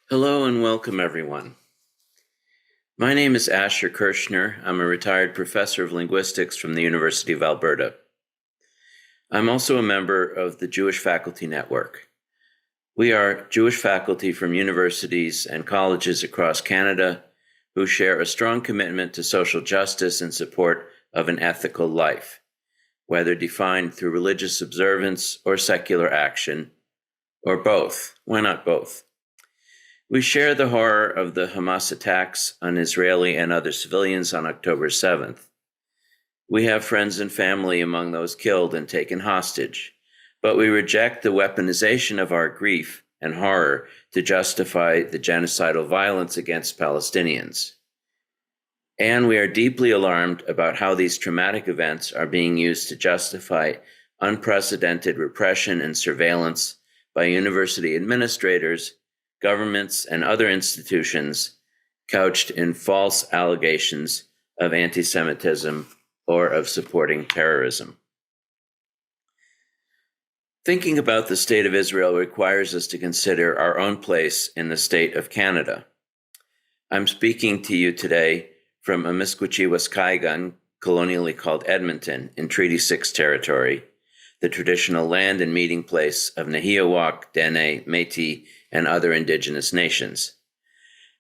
Hello and welcome, everyone. My name is Asher Kirshner. I'm a retired professor of linguistics from the University of Alberta. I'm also a member of the Jewish Faculty Network. We are Jewish faculty from universities and colleges across Canada who share a strong commitment to social justice and support of an ethical life, whether defined through religious observance or secular action, or both. Why not both? We share the horror of the Hamas attacks on Israeli and other civilians on October 7th. We have friends and family among those killed and taken hostage, but we reject the weaponization of our grief and horror to justify the genocidal violence against Palestinians. And we are deeply alarmed about how these traumatic events are being used to justify unprecedented repression and surveillance by university administrators, governments, and other institutions couched in false allegations of anti-Semitism or of supporting terrorism. Thinking about the state of Israel requires us to consider our own place in the state of Canada. I'm speaking to you today from Amiskwaciwâskahigun, colonially called Edmonton, in Treaty 6 territory, the traditional land and meeting place of Nahiawak, Dene, Métis, and other Indigenous nations.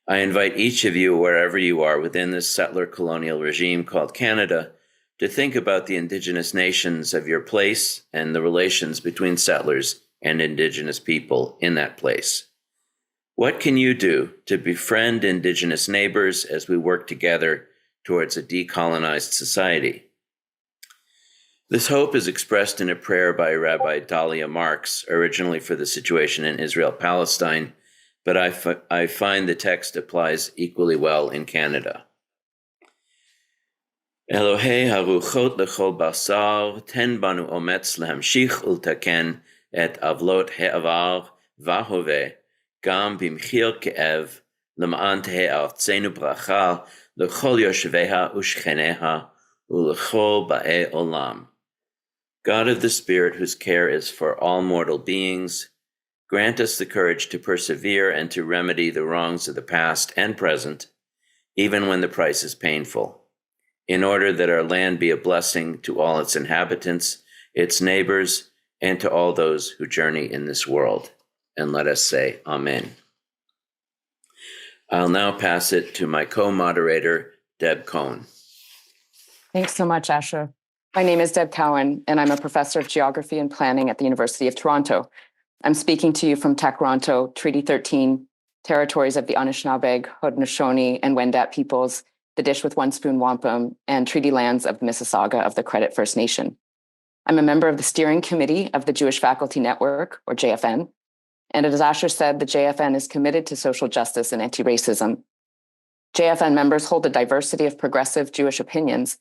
I invite each of you, wherever you are within this settler colonial regime called Canada, to think about the Indigenous nations of your place and the relations between settlers and Indigenous people in that place. What can you do to befriend Indigenous neighbors as we work together towards a decolonized society? This hope is expressed in a prayer by Rabbi Dahlia Marks, originally for the situation in Israel-Palestine, but I find the text applies equally well in Canada. Elohei haruchot lechol basar, ten banu ometz lehamshich ultaken et avlot he'avar vahove, gam bimchir ke'ev, lema'an tehe artzenu bracha, lechol yosheveha ushcheneha, ulechol ba'e olam. God of the Spirit, whose care is for all mortal beings, grant us the courage to persevere and to remedy the wrongs of the past and present, even when the price is painful, in order that our land be a blessing to all its inhabitants, its neighbors, and to all those who journey in this world. And let us say Amen. I'll now pass it to my co-moderator, Deb Cohen. Thanks so much, Asher. My name is Deb Cowan, and I'm a professor of geography and planning at the University of Toronto. I'm speaking to you from Takronto, Treaty 13, territories of the Anishinaabeg, Haudenosaunee, and Wendat peoples, the Dish with One Spoon Wampum, and treaty lands of the Mississauga of the Credit First Nation. I'm a member of the steering committee of the Jewish Faculty Network, or JFN, and as Asher said, the JFN is committed to social justice and anti-racism. JFN members hold a diversity of progressive Jewish opinions,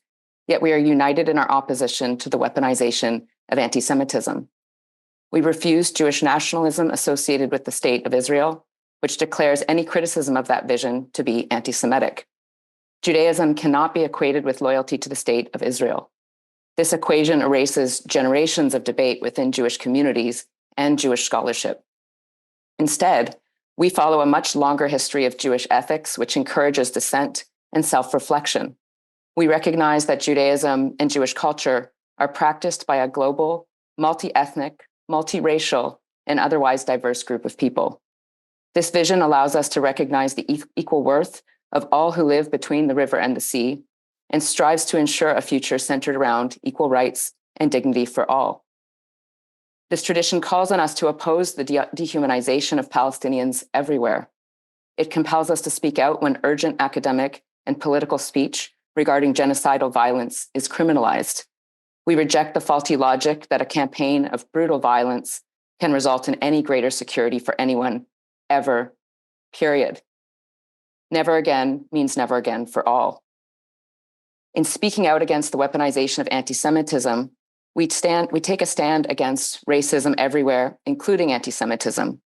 yet we are united in our opposition to the weaponization of anti-Semitism. We refuse Jewish nationalism associated with the State of Israel, which declares any criticism of that vision to be anti-Semitic. Judaism cannot be equated with loyalty to the State of Israel. This equation erases generations of debate within Jewish communities and Jewish scholarship. Instead, we follow a much longer history of Jewish ethics, which encourages dissent and self-reflection. We recognize that Judaism and Jewish culture are practiced by a global, multi-ethnic, multiracial, and otherwise diverse group of people. This vision allows us to recognize the equal worth of all who live between the river and the sea, and strives to ensure a future centered around equal rights and dignity for all. This tradition calls on us to oppose the dehumanization of Palestinians everywhere. It compels us to speak out when urgent academic and political speech regarding genocidal violence is criminalized. We reject the faulty logic that a campaign of brutal violence can result in any greater security for anyone, ever, period. Never again means never again for all. In speaking out against the weaponization of anti-Semitism, we take a stand against racism everywhere, including anti-Semitism.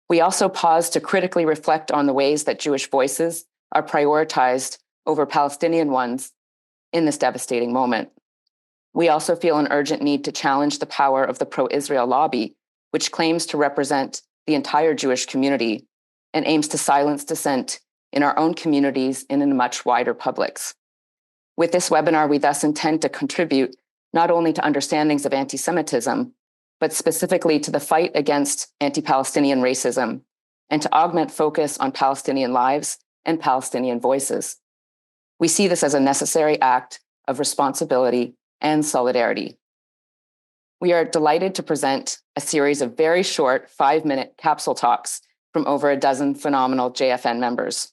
We also pause to critically reflect on the ways that Jewish voices are prioritized over Palestinian ones in this devastating moment. We also feel an urgent need to challenge the power of the pro-Israel lobby, which claims to represent the entire Jewish community, and aims to silence dissent in our own communities and in much wider publics. With this webinar, we thus intend to contribute not only to understandings of anti-Semitism, but specifically to the fight against anti-Palestinian racism and to augment focus on Palestinian lives and Palestinian voices. We see this as a necessary act of responsibility and solidarity. We are delighted to present a series of very short 5-minute capsule talks from over a dozen phenomenal JFN members.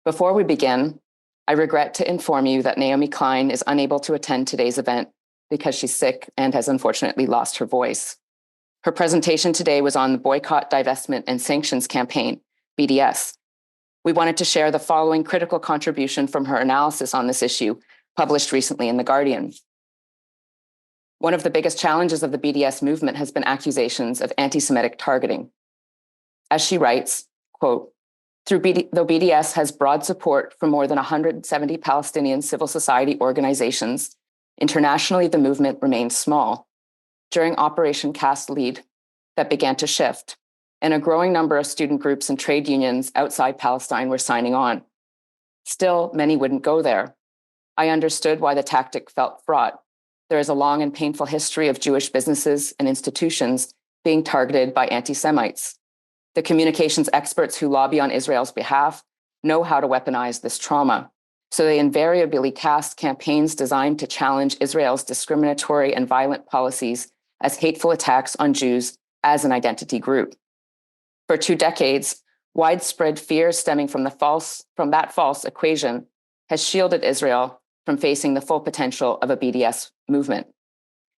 Before we begin, I regret to inform you that Naomi Klein is unable to attend today's event because she's sick and has unfortunately lost her voice. Her presentation today was on the Boycott, Divestment, and Sanctions Campaign, BDS. We wanted to share the following critical contribution from her analysis on this issue, published recently in The Guardian. One of the biggest challenges of the BDS movement has been accusations of anti-Semitic targeting. As she writes, quote, though BDS has broad support from more than 170 Palestinian civil society organizations, internationally the movement remains small. During Operation Cast Lead, that began to shift, and a growing number of student groups and trade unions outside Palestine were signing on. Still, many wouldn't go there. I understood why the tactic felt fraught. There is a long and painful history of Jewish businesses and institutions being targeted by anti-Semites. The communications experts who lobby on Israel's behalf know how to weaponize this trauma, so they invariably cast campaigns designed to challenge Israel's discriminatory and violent policies as hateful attacks on Jews as an identity group. For 2 decades, widespread fear stemming from that false equation has shielded Israel from facing the full potential of a BDS movement.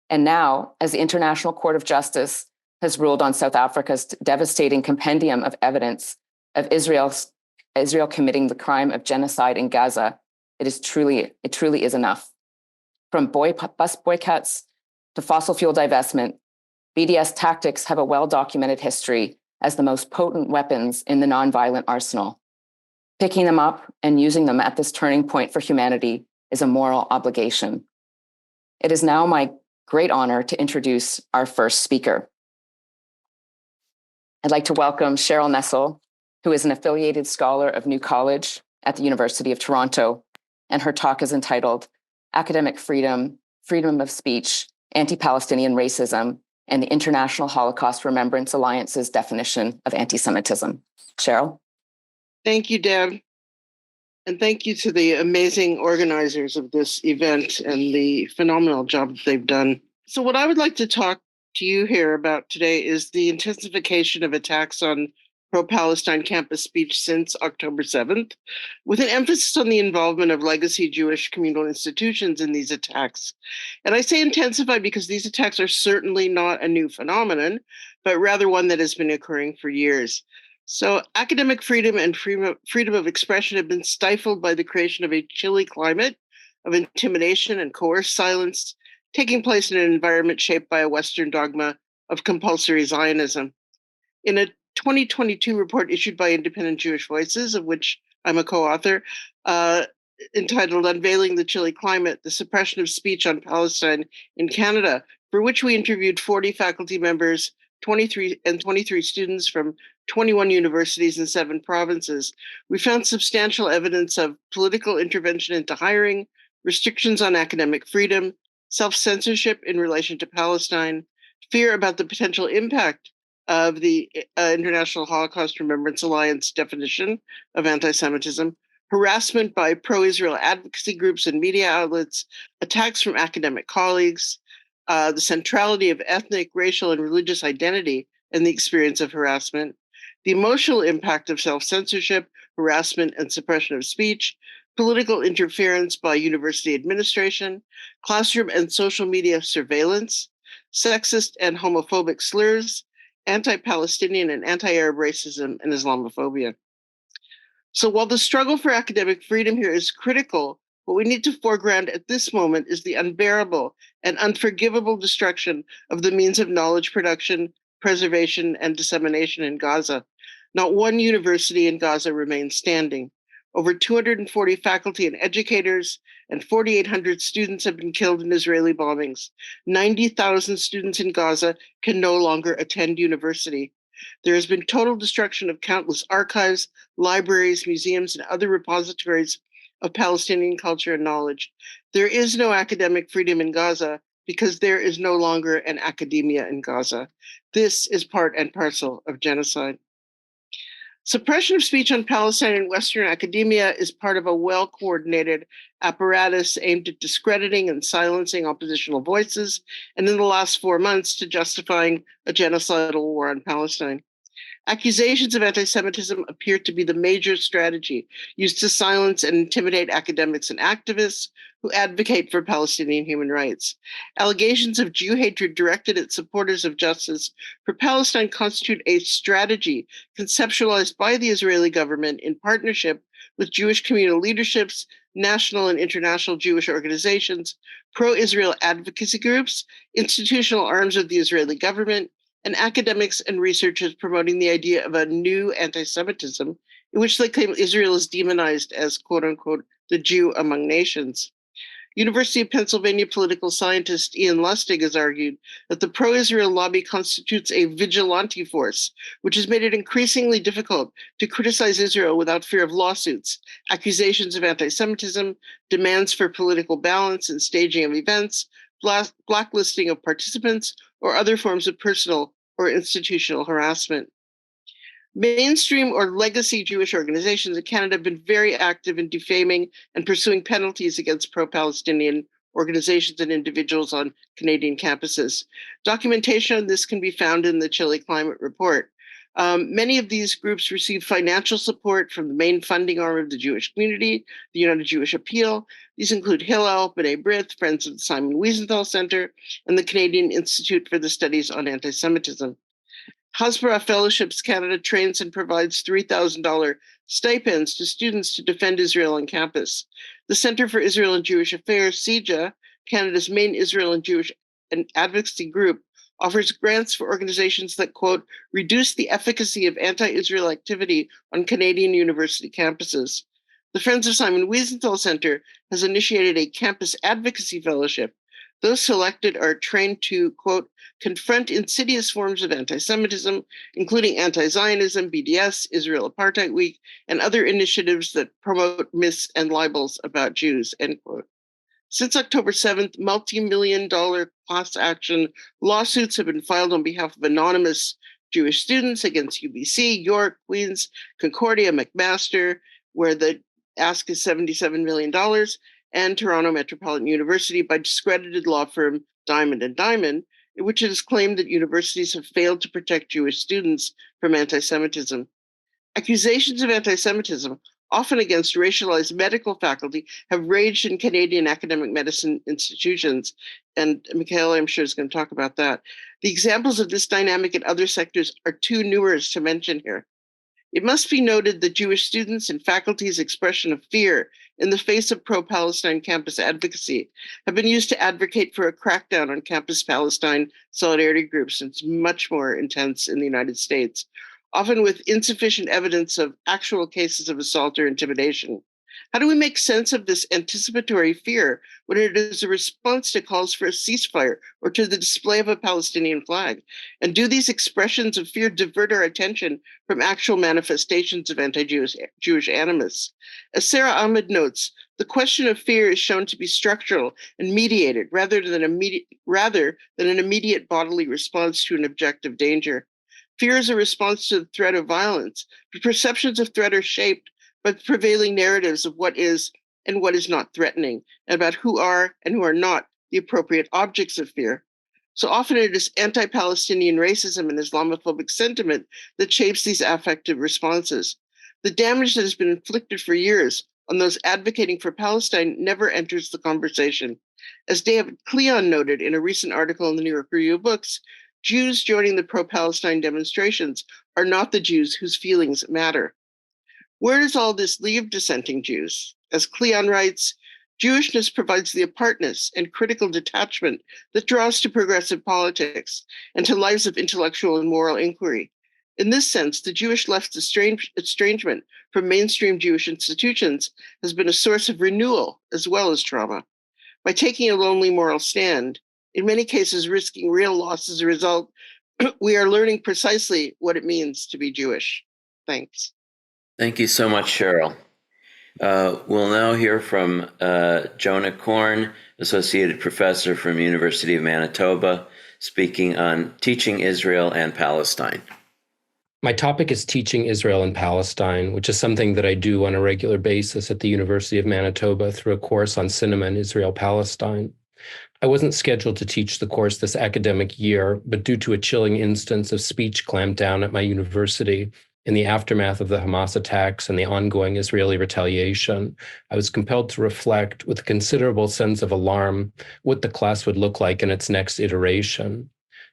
And now, as the International Court of Justice has ruled on South Africa's devastating compendium of evidence of Israel committing the crime of genocide in Gaza, it truly is enough. From bus boycotts to fossil fuel divestment, BDS tactics have a well-documented history as the most potent weapons in the nonviolent arsenal. Picking them up and using them at this turning point for humanity is a moral obligation. It is now my great honor to introduce our first speaker. I'd like to welcome Cheryl Nessel, who is an affiliated scholar of New College at the University of Toronto, and her talk is entitled Academic Freedom, Freedom of Speech, Anti-Palestinian Racism, and the International Holocaust Remembrance Alliance's definition of anti-Semitism. Cheryl? Thank you, Deb. And thank you to the amazing organizers of this event and the phenomenal job that they've done. So what I would like to talk to you here about today is the intensification of attacks on pro-Palestine campus speech since October 7th, with an emphasis on the involvement of legacy Jewish communal institutions in these attacks. And I say intensify because these attacks are certainly not a new phenomenon, but rather one that has been occurring for years. So academic freedom and freedom of expression have been stifled by the creation of a chilly climate of intimidation and coerced silence taking place in an environment shaped by a Western dogma of compulsory Zionism. In a 2022 report issued by Independent Jewish Voices, of which I'm a co-author, entitled Unveiling the Chilly Climate, the Suppression of Speech on Palestine in Canada, for which we interviewed 40 faculty members, 23 students from 21 universities in 7 provinces, we found substantial evidence of political intervention into hiring, restrictions on academic freedom, self-censorship in relation to Palestine, fear about the potential impact of the International Holocaust Remembrance Alliance definition of anti-Semitism, harassment by pro-Israel advocacy groups and media outlets, attacks from academic colleagues, the centrality of ethnic, racial, and religious identity in the experience of harassment, the emotional impact of self-censorship, harassment, and suppression of speech, political interference by university administration, classroom and social media surveillance, sexist and homophobic slurs, anti-Palestinian and anti-Arab racism, and Islamophobia. So while the struggle for academic freedom here is critical, what we need to foreground at this moment is the unbearable and unforgivable destruction of the means of knowledge production, preservation, and dissemination in Gaza. Not one university in Gaza remains standing. Over 240 faculty and educators and 4,800 students have been killed in Israeli bombings. 90,000 students in Gaza can no longer attend university. There has been total destruction of countless archives, libraries, museums, and other repositories of Palestinian culture and knowledge. There is no academic freedom in Gaza because there is no longer an academia in Gaza. This is part and parcel of genocide. Suppression of speech on Palestine in Western academia is part of a well-coordinated apparatus aimed at discrediting and silencing oppositional voices, and in the last 4 months to justifying a genocidal war on Palestine. Accusations of anti-Semitism appear to be the major strategy used to silence and intimidate academics and activists who advocate for Palestinian human rights. Allegations of Jew hatred directed at supporters of justice for Palestine constitute a strategy conceptualized by the Israeli government in partnership with Jewish communal leaderships, national and international Jewish organizations, pro-Israel advocacy groups, institutional arms of the Israeli government, and academics and researchers promoting the idea of a new anti-Semitism in which they claim Israel is demonized as, quote unquote, the Jew among nations. University of Pennsylvania political scientist Ian Lustig has argued that the pro-Israel lobby constitutes a vigilante force, which has made it increasingly difficult to criticize Israel without fear of lawsuits, accusations of anti-Semitism, demands for political balance and staging of events, blacklisting of participants, or other forms of personal or institutional harassment. Mainstream or legacy Jewish organizations in Canada have been very active in defaming and pursuing penalties against pro-Palestinian organizations and individuals on Canadian campuses. Documentation on this can be found in the Chile Climate Report. Many of these groups receive financial support from the main funding arm of the Jewish community, the United Jewish Appeal. These include Hillel, B'nai B'rith, Friends of the Simon Wiesenthal Center, and the Canadian Institute for the Studies on Anti-Semitism. Hasbara Fellowships Canada trains and provides $3,000 stipends to students to defend Israel on campus. The Center for Israel and Jewish Affairs, CIJA, Canada's main Israel and Jewish advocacy group, offers grants for organizations that, quote, reduce the efficacy of anti-Israel activity on Canadian university campuses. The Friends of Simon Wiesenthal Center has initiated a campus advocacy fellowship. Those selected are trained to, quote, confront insidious forms of anti-Semitism, including anti-Zionism, BDS, Israel Apartheid Week, and other initiatives that promote myths and libels about Jews, end quote. Since October 7th, multi-million-dollar class action lawsuits have been filed on behalf of anonymous Jewish students against UBC, York, Queens, Concordia, McMaster, where the ask is $77 million, and Toronto Metropolitan University by discredited law firm Diamond and Diamond, in which it is claimed that universities have failed to protect Jewish students from anti-Semitism. Accusations of anti-Semitism, often against racialized medical faculty, have raged in Canadian academic medicine institutions. And Michaela, I'm sure, is going to talk about that. The examples of this dynamic in other sectors are too numerous to mention here. It must be noted that Jewish students and faculty's expression of fear in the face of pro-Palestine campus advocacy have been used to advocate for a crackdown on campus Palestine solidarity groups. It's much more intense in the United States, often with insufficient evidence of actual cases of assault or intimidation. How do we make sense of this anticipatory fear when it is a response to calls for a ceasefire or to the display of a Palestinian flag? And do these expressions of fear divert our attention from actual manifestations of anti-Jewish animus? As Sarah Ahmed notes, the question of fear is shown to be structural and mediated rather than an immediate bodily response to an objective danger. Fear is a response to the threat of violence, but perceptions of threat are shaped by prevailing narratives of what is and what is not threatening, and about who are and who are not the appropriate objects of fear. So often it is anti-Palestinian racism and Islamophobic sentiment that shapes these affective responses. The damage that has been inflicted for years on those advocating for Palestine never enters the conversation. As David Cleon noted in a recent article in the New York Review of Books, Jews joining the pro-Palestine demonstrations are not the Jews whose feelings matter. Where does all this leave dissenting Jews? As Cleon writes, Jewishness provides the apartness and critical detachment that draws to progressive politics and to lives of intellectual and moral inquiry. In this sense, the Jewish left's estrangement from mainstream Jewish institutions has been a source of renewal as well as trauma. By taking a lonely moral stand, in many cases risking real loss as a result, we are learning precisely what it means to be Jewish. Thanks. Thank you so much, Cheryl. We'll now hear from Jonah Korn, Associated Professor from University of Manitoba, speaking on teaching Israel and Palestine. My topic is teaching Israel and Palestine, which is something that I do on a regular basis at the University of Manitoba through a course on cinema in Israel-Palestine. I wasn't scheduled to teach the course this academic year, but due to a chilling instance of speech clampdown at my university in the aftermath of the Hamas attacks and the ongoing Israeli retaliation, I was compelled to reflect with a considerable sense of alarm what the class would look like in its next iteration.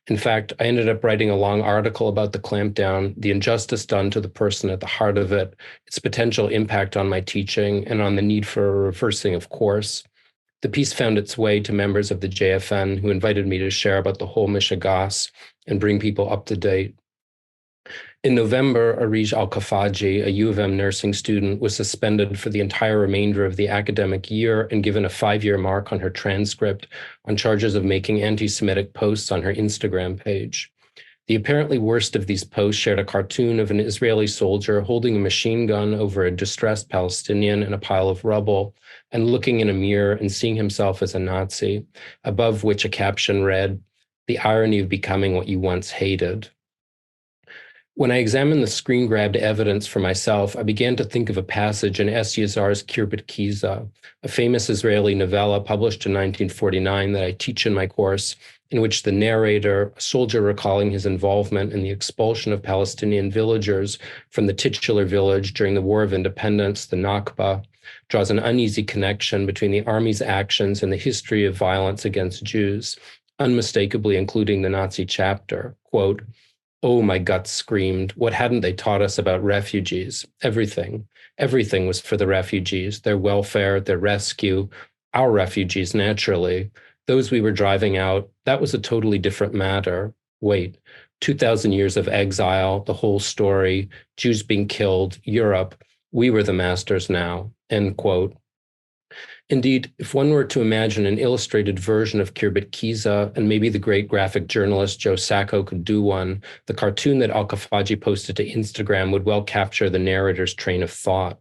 In fact, I ended up writing a long article about the clampdown, the injustice done to the person at the heart of it, its potential impact on my teaching, and on the need for a reversing of course. The piece found its way to members of the JFN who invited me to share about the whole Mishagas and bring people up to date. In November, Arij Al-Kafaji, a U of M nursing student, was suspended for the entire remainder of the academic year and given a 5-year mark on her transcript on charges of making anti-Semitic posts on her Instagram page. The apparently worst of these posts shared a cartoon of an Israeli soldier holding a machine gun over a distressed Palestinian in a pile of rubble and looking in a mirror and seeing himself as a Nazi, above which a caption read, "The irony of becoming what you once hated." When I examined the screen-grabbed evidence for myself, I began to think of a passage in S. Yazar's Kirbet Kiza, a famous Israeli novella published in 1949 that I teach in my course, in which the narrator, a soldier recalling his involvement in the expulsion of Palestinian villagers from the titular village during the War of Independence, the Nakba, draws an uneasy connection between the army's actions and the history of violence against Jews, unmistakably including the Nazi chapter. Quote, "Oh, my guts screamed. What hadn't they taught us about refugees? Everything. Everything was for the refugees, their welfare, their rescue, our refugees, naturally. Those we were driving out, that was a totally different matter. Wait, 2,000 years of exile, the whole story, Jews being killed, Europe, we were the masters now," end quote. Indeed, if one were to imagine an illustrated version of Kirbet Kiza, and maybe the great graphic journalist Joe Sacco could do one, the cartoon that Al-Kafaji posted to Instagram would well capture the narrator's train of thought.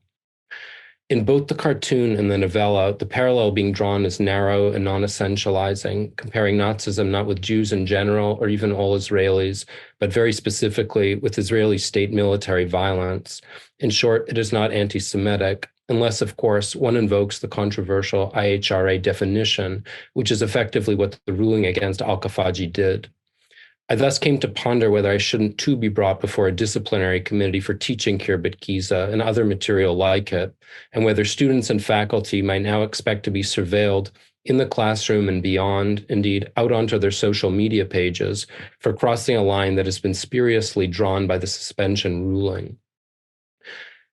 In both the cartoon and the novella, the parallel being drawn is narrow and non-essentializing, comparing Nazism not with Jews in general or even all Israelis, but very specifically with Israeli state military violence. In short, it is not anti-Semitic, unless, of course, one invokes the controversial IHRA definition, which is effectively what the ruling against Al-Kafaji did. I thus came to ponder whether I shouldn't too be brought before a disciplinary committee for teaching Kirbet Kiza and other material like it, and whether students and faculty might now expect to be surveilled in the classroom and beyond, indeed out onto their social media pages, for crossing a line that has been spuriously drawn by the suspension ruling.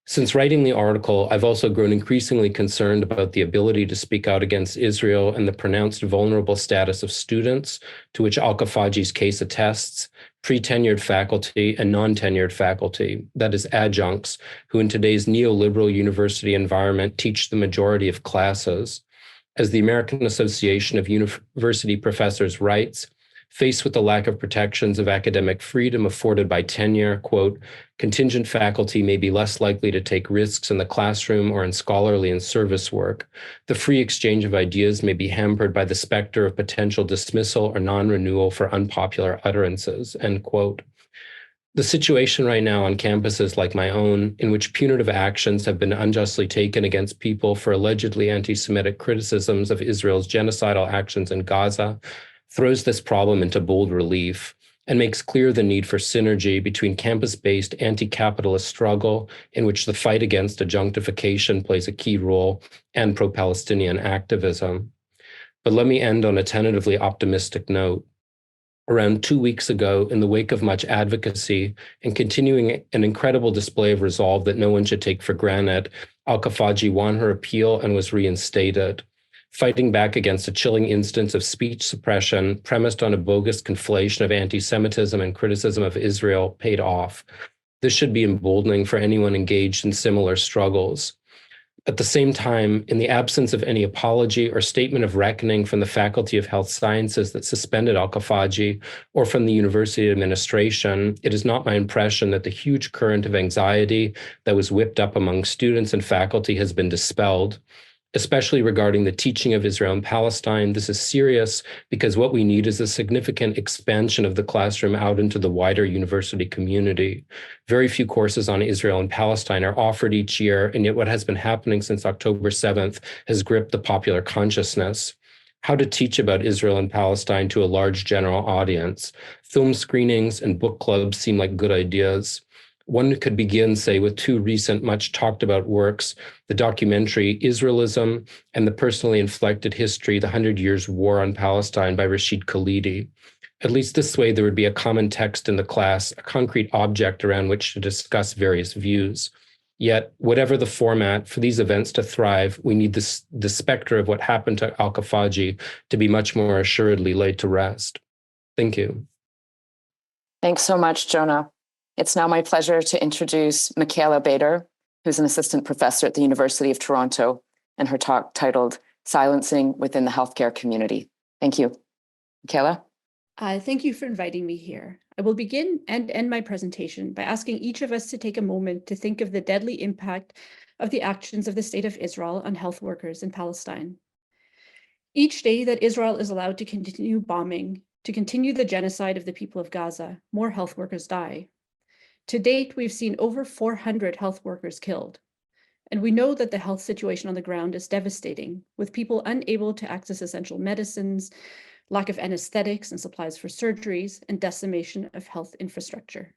Since writing the article, I've also grown increasingly concerned about the ability to speak out against Israel and the pronounced vulnerable status of students, to which Al-Kafaji's case attests, pre-tenured faculty and non-tenured faculty, that is adjuncts, who in today's neoliberal university environment teach the majority of classes. As the American Association of University Professors writes, faced with the lack of protections of academic freedom afforded by tenure, quote, contingent faculty may be less likely to take risks in the classroom or in scholarly and service work. The free exchange of ideas may be hampered by the specter of potential dismissal or non-renewal for unpopular utterances, end quote. The situation right now on campuses like my own, in which punitive actions have been unjustly taken against people for allegedly anti-Semitic criticisms of Israel's genocidal actions in Gaza, throws this problem into bold relief and makes clear the need for synergy between campus-based anti-capitalist struggle, in which the fight against adjunctification plays a key role, and pro-Palestinian activism. But let me end on a tentatively optimistic note. Around 2 weeks ago, in the wake of much advocacy and continuing an incredible display of resolve that no one should take for granted, Al-Kafaji won her appeal and was reinstated. Fighting back against a chilling instance of speech suppression premised on a bogus conflation of anti-Semitism and criticism of Israel paid off. This should be emboldening for anyone engaged in similar struggles. At the same time, in the absence of any apology or statement of reckoning from the Faculty of Health Sciences that suspended Al-Khafaji or from the university administration, it is not my impression that the huge current of anxiety that was whipped up among students and faculty has been dispelled. Especially regarding the teaching of Israel and Palestine, this is serious because what we need is a significant expansion of the classroom out into the wider university community. Very few courses on Israel and Palestine are offered each year, and yet what has been happening since October 7th has gripped the popular consciousness. How to teach about Israel and Palestine to a large general audience. Film screenings and book clubs seem like good ideas. One could begin, say, with two recent, much talked about works, the documentary Israelism and the personally inflected history, The 100 Years' War on Palestine by Rashid Khalidi. At least this way, there would be a common text in the class, a concrete object around which to discuss various views. Yet, whatever the format, for these events to thrive, we need the specter of what happened to Al-Khafaji to be much more assuredly laid to rest. Thank you. Thanks so much, Jonah. It's now my pleasure to introduce Michaela Bader, who's an assistant professor at the University of Toronto, and her talk titled Silencing Within the Healthcare Community. Thank you. Michaela? Thank you for inviting me here. I will begin and end my presentation by asking each of us to take a moment to think of the deadly impact of the actions of the State of Israel on health workers in Palestine. Each day that Israel is allowed to continue bombing, to continue the genocide of the people of Gaza, more health workers die. To date, we've seen over 400 health workers killed. And we know that the health situation on the ground is devastating, with people unable to access essential medicines, lack of anesthetics and supplies for surgeries, and decimation of health infrastructure.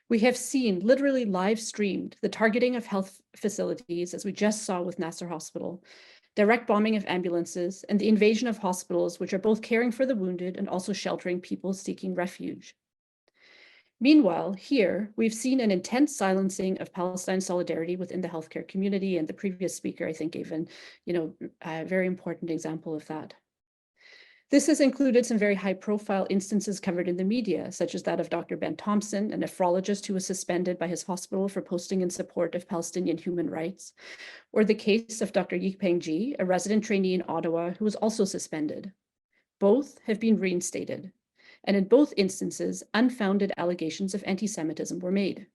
We have seen, literally live streamed, the targeting of health facilities, as we just saw with Nasser Hospital, direct bombing of ambulances, and the invasion of hospitals, which are both caring for the wounded and also sheltering people seeking refuge. Meanwhile, here, we've seen an intense silencing of Palestine solidarity within the healthcare community, and the previous speaker, I think, gave a very important example of that. This has included some very high-profile instances covered in the media, such as that of Dr. Ben Thompson, a nephrologist who was suspended by his hospital for posting in support of Palestinian human rights, or the case of Dr. Yipeng Ji, a resident trainee in Ottawa who was also suspended. Both have been reinstated. And in both instances, unfounded allegations of anti-Semitism were made.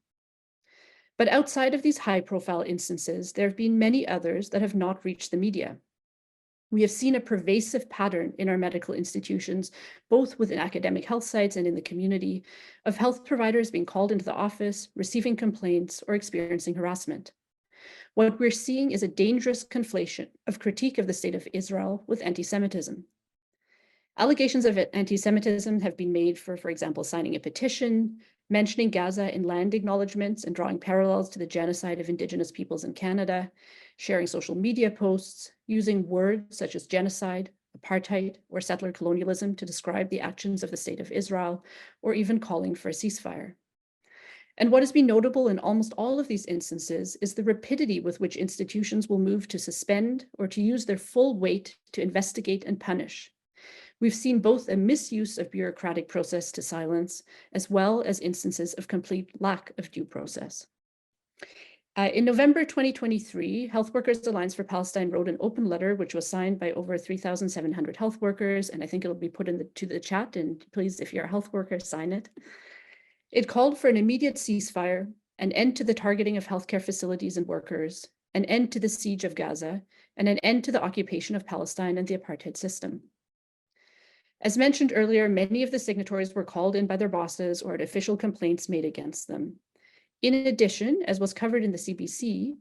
But outside of these high-profile instances, there have been many others that have not reached the media. We have seen a pervasive pattern in our medical institutions, both within academic health sites and in the community, of health providers being called into the office, receiving complaints, or experiencing harassment. What we're seeing is a dangerous conflation of critique of the state of Israel with anti-Semitism. Allegations of anti-Semitism have been made for example, signing a petition, mentioning Gaza in land acknowledgements and drawing parallels to the genocide of Indigenous peoples in Canada, sharing social media posts, using words such as genocide, apartheid, or settler colonialism to describe the actions of the State of Israel, or even calling for a ceasefire. And what has been notable in almost all of these instances is the rapidity with which institutions will move to suspend or to use their full weight to investigate and punish. We've seen both a misuse of bureaucratic process to silence, as well as instances of complete lack of due process. In November 2023, Health Workers Alliance for Palestine wrote an open letter, which was signed by over 3,700 health workers, and I think it'll be put into the chat, and please, if you're a health worker, sign it. It called for an immediate ceasefire, an end to the targeting of healthcare facilities and workers, an end to the siege of Gaza, and an end to the occupation of Palestine and the apartheid system. As mentioned earlier, many of the signatories were called in by their bosses or had official complaints made against them. In addition, as was covered in the CBC,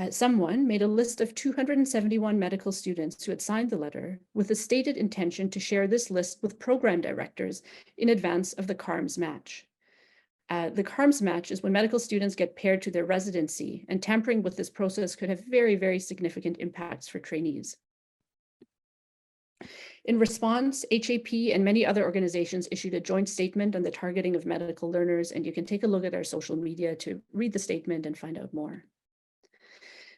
someone made a list of 271 medical students who had signed the letter with the stated intention to share this list with program directors in advance of the CARMS match. The CARMS match is when medical students get paired to their residency, and tampering with this process could have very, very significant impacts for trainees. In response, HAP and many other organizations issued a joint statement on the targeting of medical learners, and you can take a look at our social media to read the statement and find out more.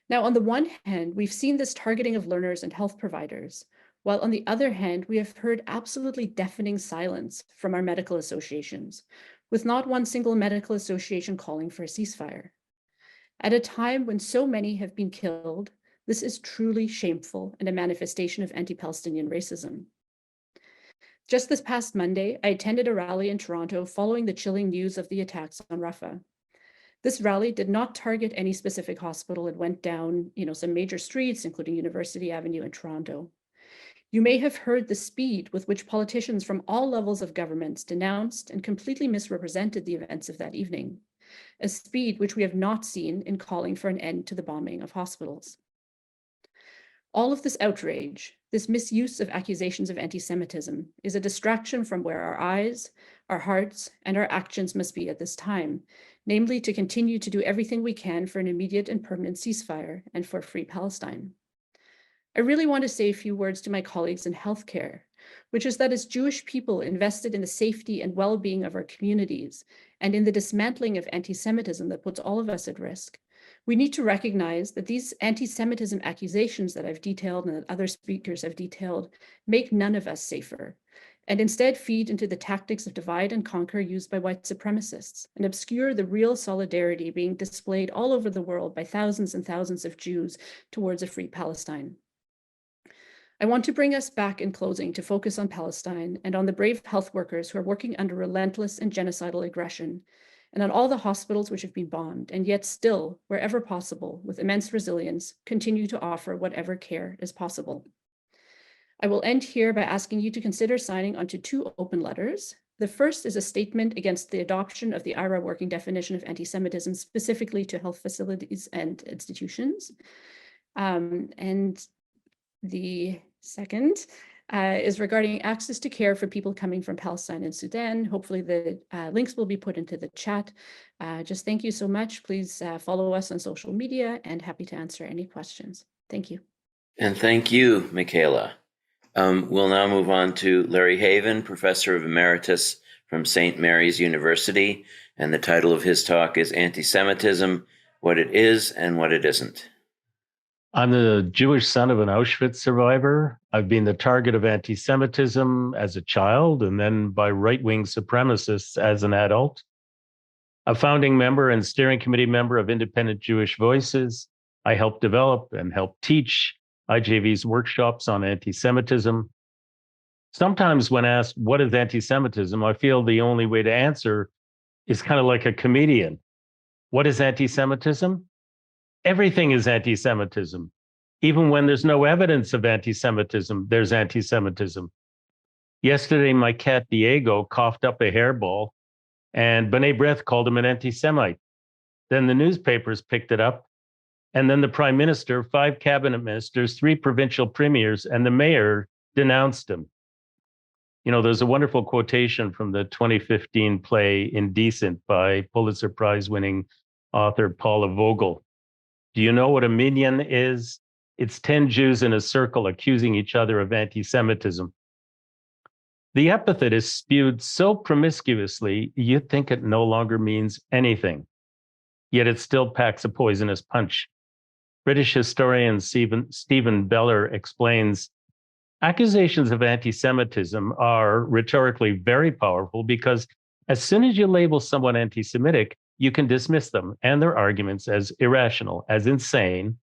Now, on the one hand, we've seen this targeting of learners and health providers, while on the other hand, we have heard absolutely deafening silence from our medical associations, with not one single medical association calling for a ceasefire. At a time when so many have been killed, this is truly shameful and a manifestation of anti-Palestinian racism. Just this past Monday, I attended a rally in Toronto following the chilling news of the attacks on Rafah. This rally did not target any specific hospital. It went down, some major streets, including University Avenue in Toronto. You may have heard the speed with which politicians from all levels of governments denounced and completely misrepresented the events of that evening, a speed which we have not seen in calling for an end to the bombing of hospitals. All of this outrage, this misuse of accusations of anti-Semitism, is a distraction from where our eyes, our hearts, and our actions must be at this time, namely to continue to do everything we can for an immediate and permanent ceasefire and for free Palestine. I really want to say a few words to my colleagues in healthcare, which is that as Jewish people invested in the safety and well-being of our communities and in the dismantling of anti-Semitism that puts all of us at risk, we need to recognize that these anti-Semitism accusations that I've detailed and that other speakers have detailed make none of us safer, and instead feed into the tactics of divide and conquer used by white supremacists and obscure the real solidarity being displayed all over the world by thousands and thousands of Jews towards a free Palestine. I want to bring us back in closing to focus on Palestine and on the brave health workers who are working under relentless and genocidal aggression, and on all the hospitals which have been bombed, and yet still, wherever possible, with immense resilience, continue to offer whatever care is possible. I will end here by asking you to consider signing onto 2 open letters. The first is a statement against the adoption of the IRA working definition of anti-Semitism specifically to health facilities and institutions. And the second is regarding access to care for people coming from Palestine and Sudan. Hopefully the links will be put into the chat. Just thank you so much. Please follow us on social media and happy to answer any questions. Thank you. And thank you, Michaela. We'll now move on to Larry Haven, Professor of Emeritus from St. Mary's University, and the title of his talk is Antisemitism, What It Is and What It Isn't. I'm the Jewish son of an Auschwitz survivor. I've been the target of anti-Semitism as a child and then by right-wing supremacists as an adult. A founding member and steering committee member of Independent Jewish Voices, I helped develop and help teach IJV's workshops on anti-Semitism. Sometimes when asked, what is anti-Semitism, I feel the only way to answer is kind of like a comedian. What is anti-Semitism? Everything is anti-Semitism. Even when there's no evidence of anti-Semitism, there's anti-Semitism. Yesterday, my cat Diego coughed up a hairball, and B'nai B'rith called him an anti-Semite. Then the newspapers picked it up, and then the prime minister, 5 cabinet ministers, 3 provincial premiers, and the mayor denounced him. There's a wonderful quotation from the 2015 play Indecent by Pulitzer Prize-winning author Paula Vogel. Do you know what a minyan is? It's 10 Jews in a circle accusing each other of anti-Semitism. The epithet is spewed so promiscuously, you'd think it no longer means anything. Yet it still packs a poisonous punch. British historian Stephen Beller explains, accusations of anti-Semitism are rhetorically very powerful because as soon as you label someone anti-Semitic, you can dismiss them and their arguments as irrational, as insane,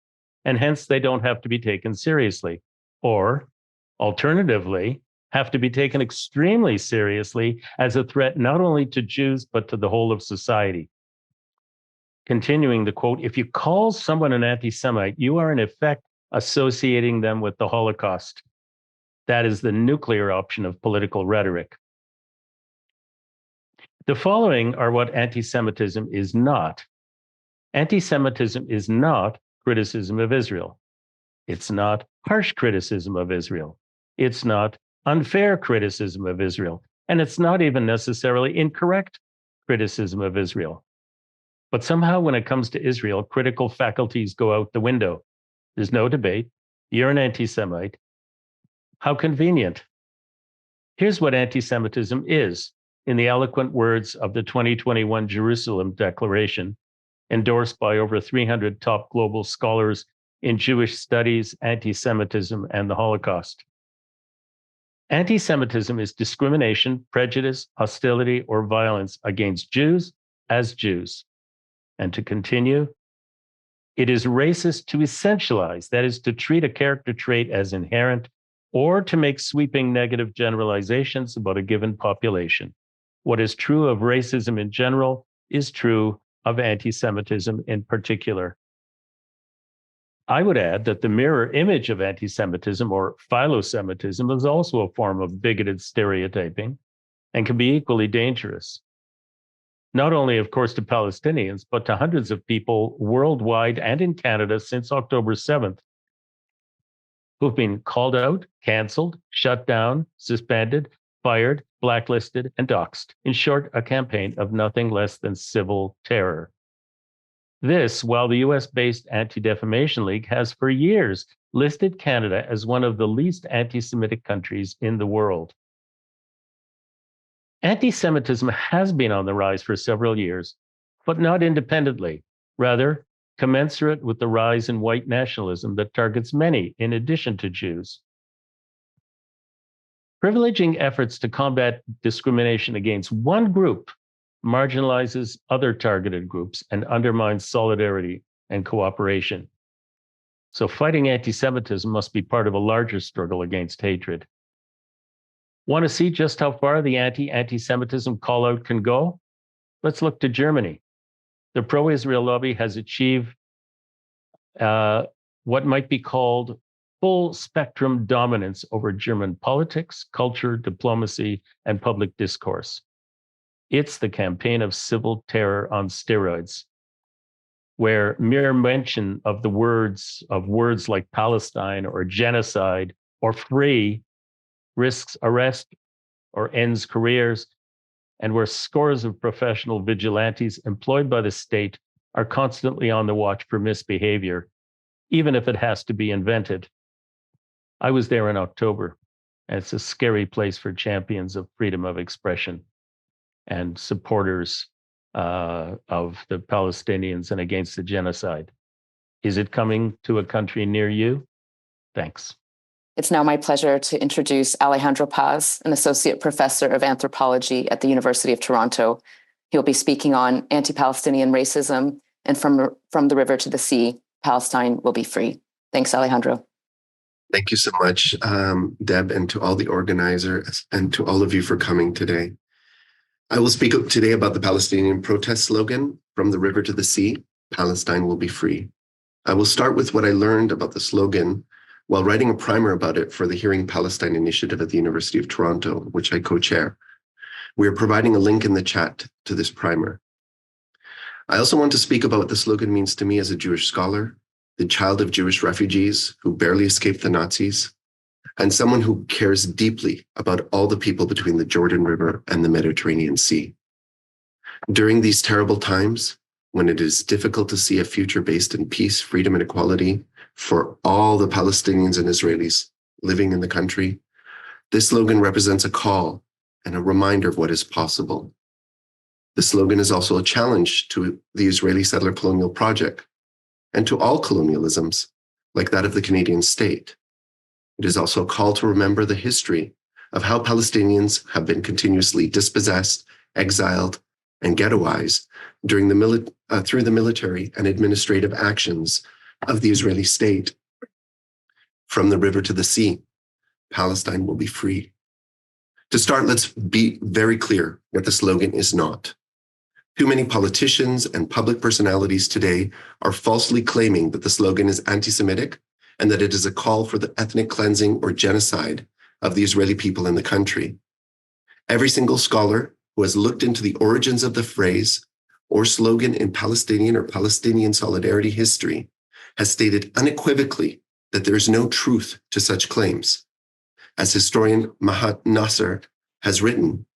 and hence they don't have to be taken seriously. Or, alternatively, have to be taken extremely seriously as a threat not only to Jews, but to the whole of society. Continuing the quote, if you call someone an anti-Semite, you are in effect associating them with the Holocaust. That is the nuclear option of political rhetoric. The following are what anti-Semitism is not. Anti-Semitism is not criticism of Israel. It's not harsh criticism of Israel. It's not unfair criticism of Israel. And it's not even necessarily incorrect criticism of Israel. But somehow when it comes to Israel, critical faculties go out the window. There's no debate. You're an anti-Semite. How convenient. Here's what anti-Semitism is, in the eloquent words of the 2021 Jerusalem Declaration, endorsed by over 300 top global scholars in Jewish studies, anti-Semitism, and the Holocaust. Anti-Semitism is discrimination, prejudice, hostility, or violence against Jews as Jews. And to continue, It is racist to essentialize, that is, to treat a character trait as inherent or to make sweeping negative generalizations about a given population. What is true of racism in general is true of anti-Semitism in particular. I would add that the mirror image of anti-Semitism or philo-Semitism is also a form of bigoted stereotyping and can be equally dangerous. Not only, of course, to Palestinians, but to hundreds of people worldwide and in Canada since October 7th, who've been called out, canceled, shut down, suspended, fired, blacklisted, and doxxed. In short, a campaign of nothing less than civil terror. This, while the US-based Anti-Defamation League has for years listed Canada as one of the least anti-Semitic countries in the world. Anti-Semitism has been on the rise for several years, but not independently, rather commensurate with the rise in white nationalism that targets many in addition to Jews. Privileging efforts to combat discrimination against one group marginalizes other targeted groups and undermines solidarity and cooperation. So fighting anti-Semitism must be part of a larger struggle against hatred. Want to see just how far the anti-Semitism call-out can go? Let's look to Germany. The pro-Israel lobby has achieved what might be called full spectrum dominance over German politics, culture, diplomacy, and public discourse. It's the campaign of civil terror on steroids, where mere mention of the words like Palestine or genocide or free risks arrest or ends careers, and where scores of professional vigilantes employed by the state are constantly on the watch for misbehavior, even if it has to be invented. I was there in October, and it's a scary place for champions of freedom of expression and supporters of the Palestinians and against the genocide. Is it coming to a country near you? Thanks. It's now my pleasure to introduce Alejandro Paz, an associate professor of anthropology at the University of Toronto. He'll be speaking on anti-Palestinian racism and from the river to the sea, Palestine will be free. Thanks, Alejandro. Thank you so much, Deb, and to all the organizers and to all of you for coming today. I will speak today about the Palestinian protest slogan, "From the river to the sea, Palestine will be free." I will start with what I learned about the slogan while writing a primer about it for the Hearing Palestine initiative at the University of Toronto, which I co-chair. We are providing a link in the chat to this primer. I also want to speak about what the slogan means to me as a Jewish scholar, the child of Jewish refugees who barely escaped the Nazis, and someone who cares deeply about all the people between the Jordan River and the Mediterranean Sea. During these terrible times, when it is difficult to see a future based in peace, freedom, and equality for all the Palestinians and Israelis living in the country, this slogan represents a call and a reminder of what is possible. The slogan is also a challenge to the Israeli settler colonial project and to all colonialisms, like that of the Canadian state. It is also a call to remember the history of how Palestinians have been continuously dispossessed, exiled, and ghettoized through the military and administrative actions of the Israeli state. From the river to the sea, Palestine will be free. To start, let's be very clear what the slogan is not. Too many politicians and public personalities today are falsely claiming that the slogan is anti-Semitic and that it is a call for the ethnic cleansing or genocide of the Israeli people in the country. Every single scholar who has looked into the origins of the phrase or slogan in Palestinian or Palestinian solidarity history has stated unequivocally that there is no truth to such claims. As historian Mahat Nasser has written,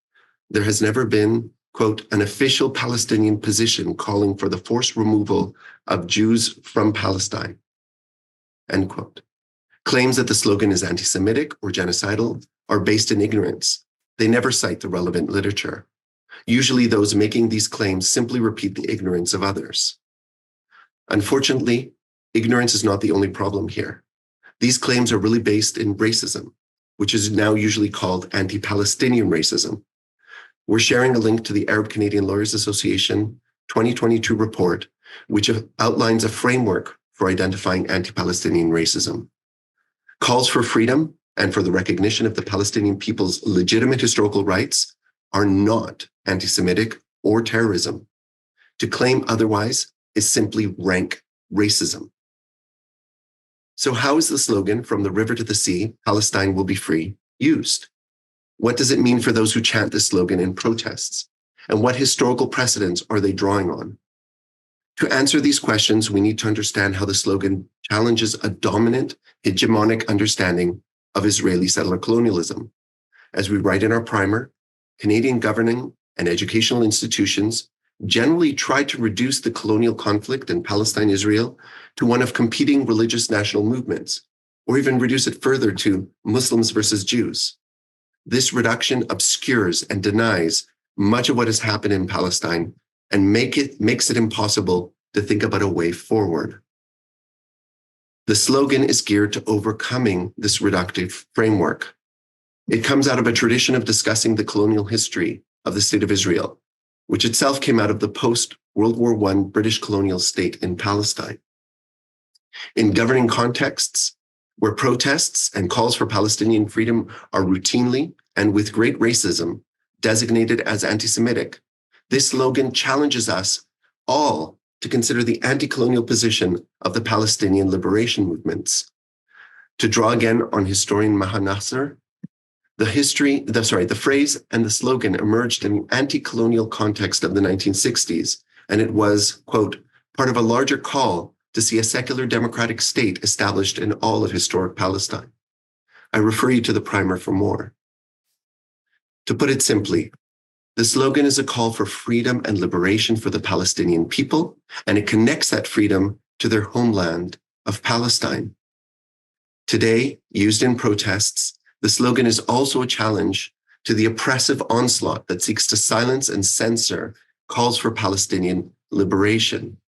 there has never been, quote, an official Palestinian position calling for the forced removal of Jews from Palestine, end quote. Claims that the slogan is anti-Semitic or genocidal are based in ignorance. They never cite the relevant literature. Usually those making these claims simply repeat the ignorance of others. Unfortunately, ignorance is not the only problem here. These claims are really based in racism, which is now usually called anti-Palestinian racism. We're sharing a link to the Arab Canadian Lawyers Association 2022 report which outlines a framework for identifying anti-Palestinian racism, calls for freedom and for the recognition of the Palestinian people's legitimate historical rights are not anti-Semitic or terrorism. To claim otherwise is simply rank racism. So how is the slogan, "From the river to the sea, Palestine will be free," used? What does it mean for those who chant this slogan in protests? And what historical precedents are they drawing on? To answer these questions, we need to understand how the slogan challenges a dominant, hegemonic understanding of Israeli settler colonialism. As we write in our primer, Canadian governing and educational institutions generally try to reduce the colonial conflict in Palestine-Israel to one of competing religious national movements, or even reduce it further to Muslims versus Jews. This reduction obscures and denies much of what has happened in Palestine and makes it impossible to think about a way forward. The slogan is geared to overcoming this reductive framework. It comes out of a tradition of discussing the colonial history of the State of Israel, which itself came out of the post-World War I British colonial state in Palestine. In governing contexts where protests and calls for Palestinian freedom are routinely and with great racism designated as anti-Semitic, this slogan challenges us all to consider the anti-colonial position of the Palestinian liberation movements. To draw again on historian Maha Nasser, the phrase and the slogan emerged in the anti-colonial context of the 1960s, and it was, quote, part of a larger call to see a secular democratic state established in all of historic Palestine. I refer you to the primer for more. To put it simply, the slogan is a call for freedom and liberation for the Palestinian people, and it connects that freedom to their homeland of Palestine. Today, used in protests, the slogan is also a challenge to the oppressive onslaught that seeks to silence and censor calls for Palestinian liberation.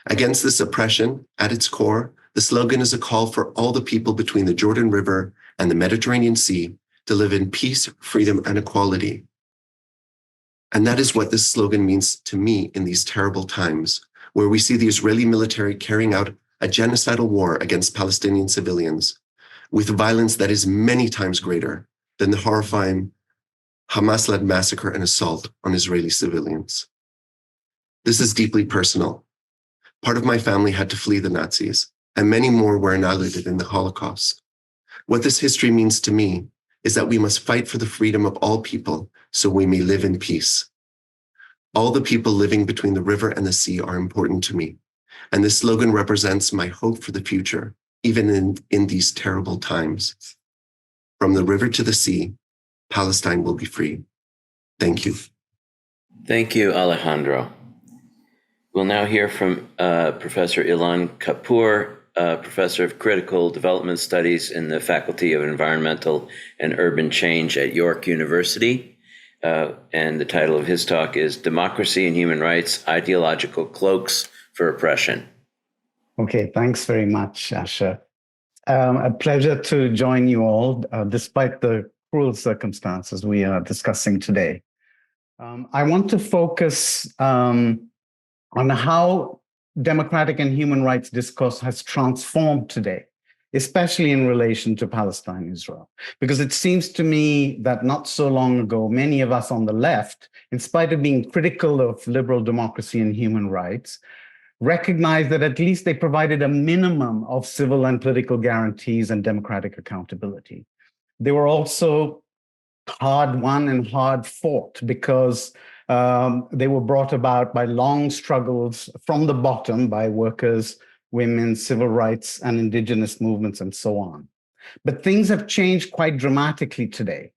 Against this oppression, at its core, the slogan is a call for all the people between the Jordan River and the Mediterranean Sea to live in peace, freedom, and equality. And that is what this slogan means to me in these terrible times, where we see the Israeli military carrying out a genocidal war against Palestinian civilians, with violence that is many times greater than the horrifying Hamas-led massacre and assault on Israeli civilians. This is deeply personal. Part of my family had to flee the Nazis, and many more were annihilated in the Holocaust. What this history means to me is that we must fight for the freedom of all people so we may live in peace. All the people living between the river and the sea are important to me, and this slogan represents my hope for the future, even in these terrible times. From the river to the sea, Palestine will be free. Thank you. Thank you, Alejandro. We'll now hear from Professor Ilan Kapoor, Professor of Critical Development Studies in the Faculty of Environmental and Urban Change at York University. And the title of his talk is Democracy and Human Rights, Ideological Cloaks for Oppression. Okay, thanks very much, Asher. A pleasure to join you all, despite the cruel circumstances we are discussing today. I want to focus on how democratic and human rights discourse has transformed today, especially in relation to Palestine, Israel. Because it seems to me that not so long ago, many of us on the left, in spite of being critical of liberal democracy and human rights, recognized that at least they provided a minimum of civil and political guarantees and democratic accountability. They were also hard won and hard fought because they were brought about by long struggles from the bottom by workers, women, civil rights, and indigenous movements, and so on. But things have changed quite dramatically today.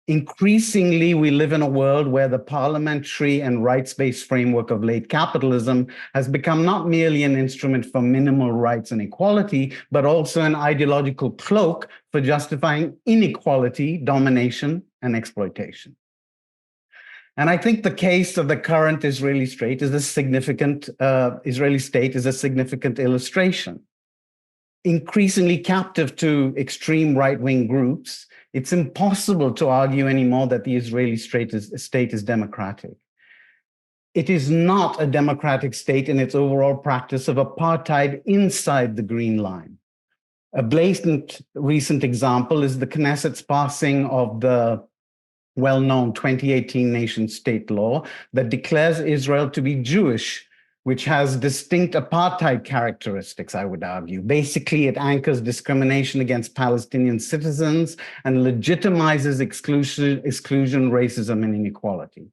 Increasingly, we live in a world where the parliamentary and rights-based framework of late capitalism has become not merely an instrument for minimal rights and equality, but also an ideological cloak for justifying inequality, domination, and exploitation. And I think the case of the current Israeli state is a significant illustration. Increasingly captive to extreme right-wing groups, it's impossible to argue anymore that the Israeli state is democratic. it is not a democratic state in its overall practice of apartheid inside the Green Line. A blatant recent example is the Knesset's passing of the well-known 2018 nation-state law that declares Israel to be Jewish, which has distinct apartheid characteristics, I would argue. Basically, it anchors discrimination against Palestinian citizens and legitimizes exclusion, racism, and inequality.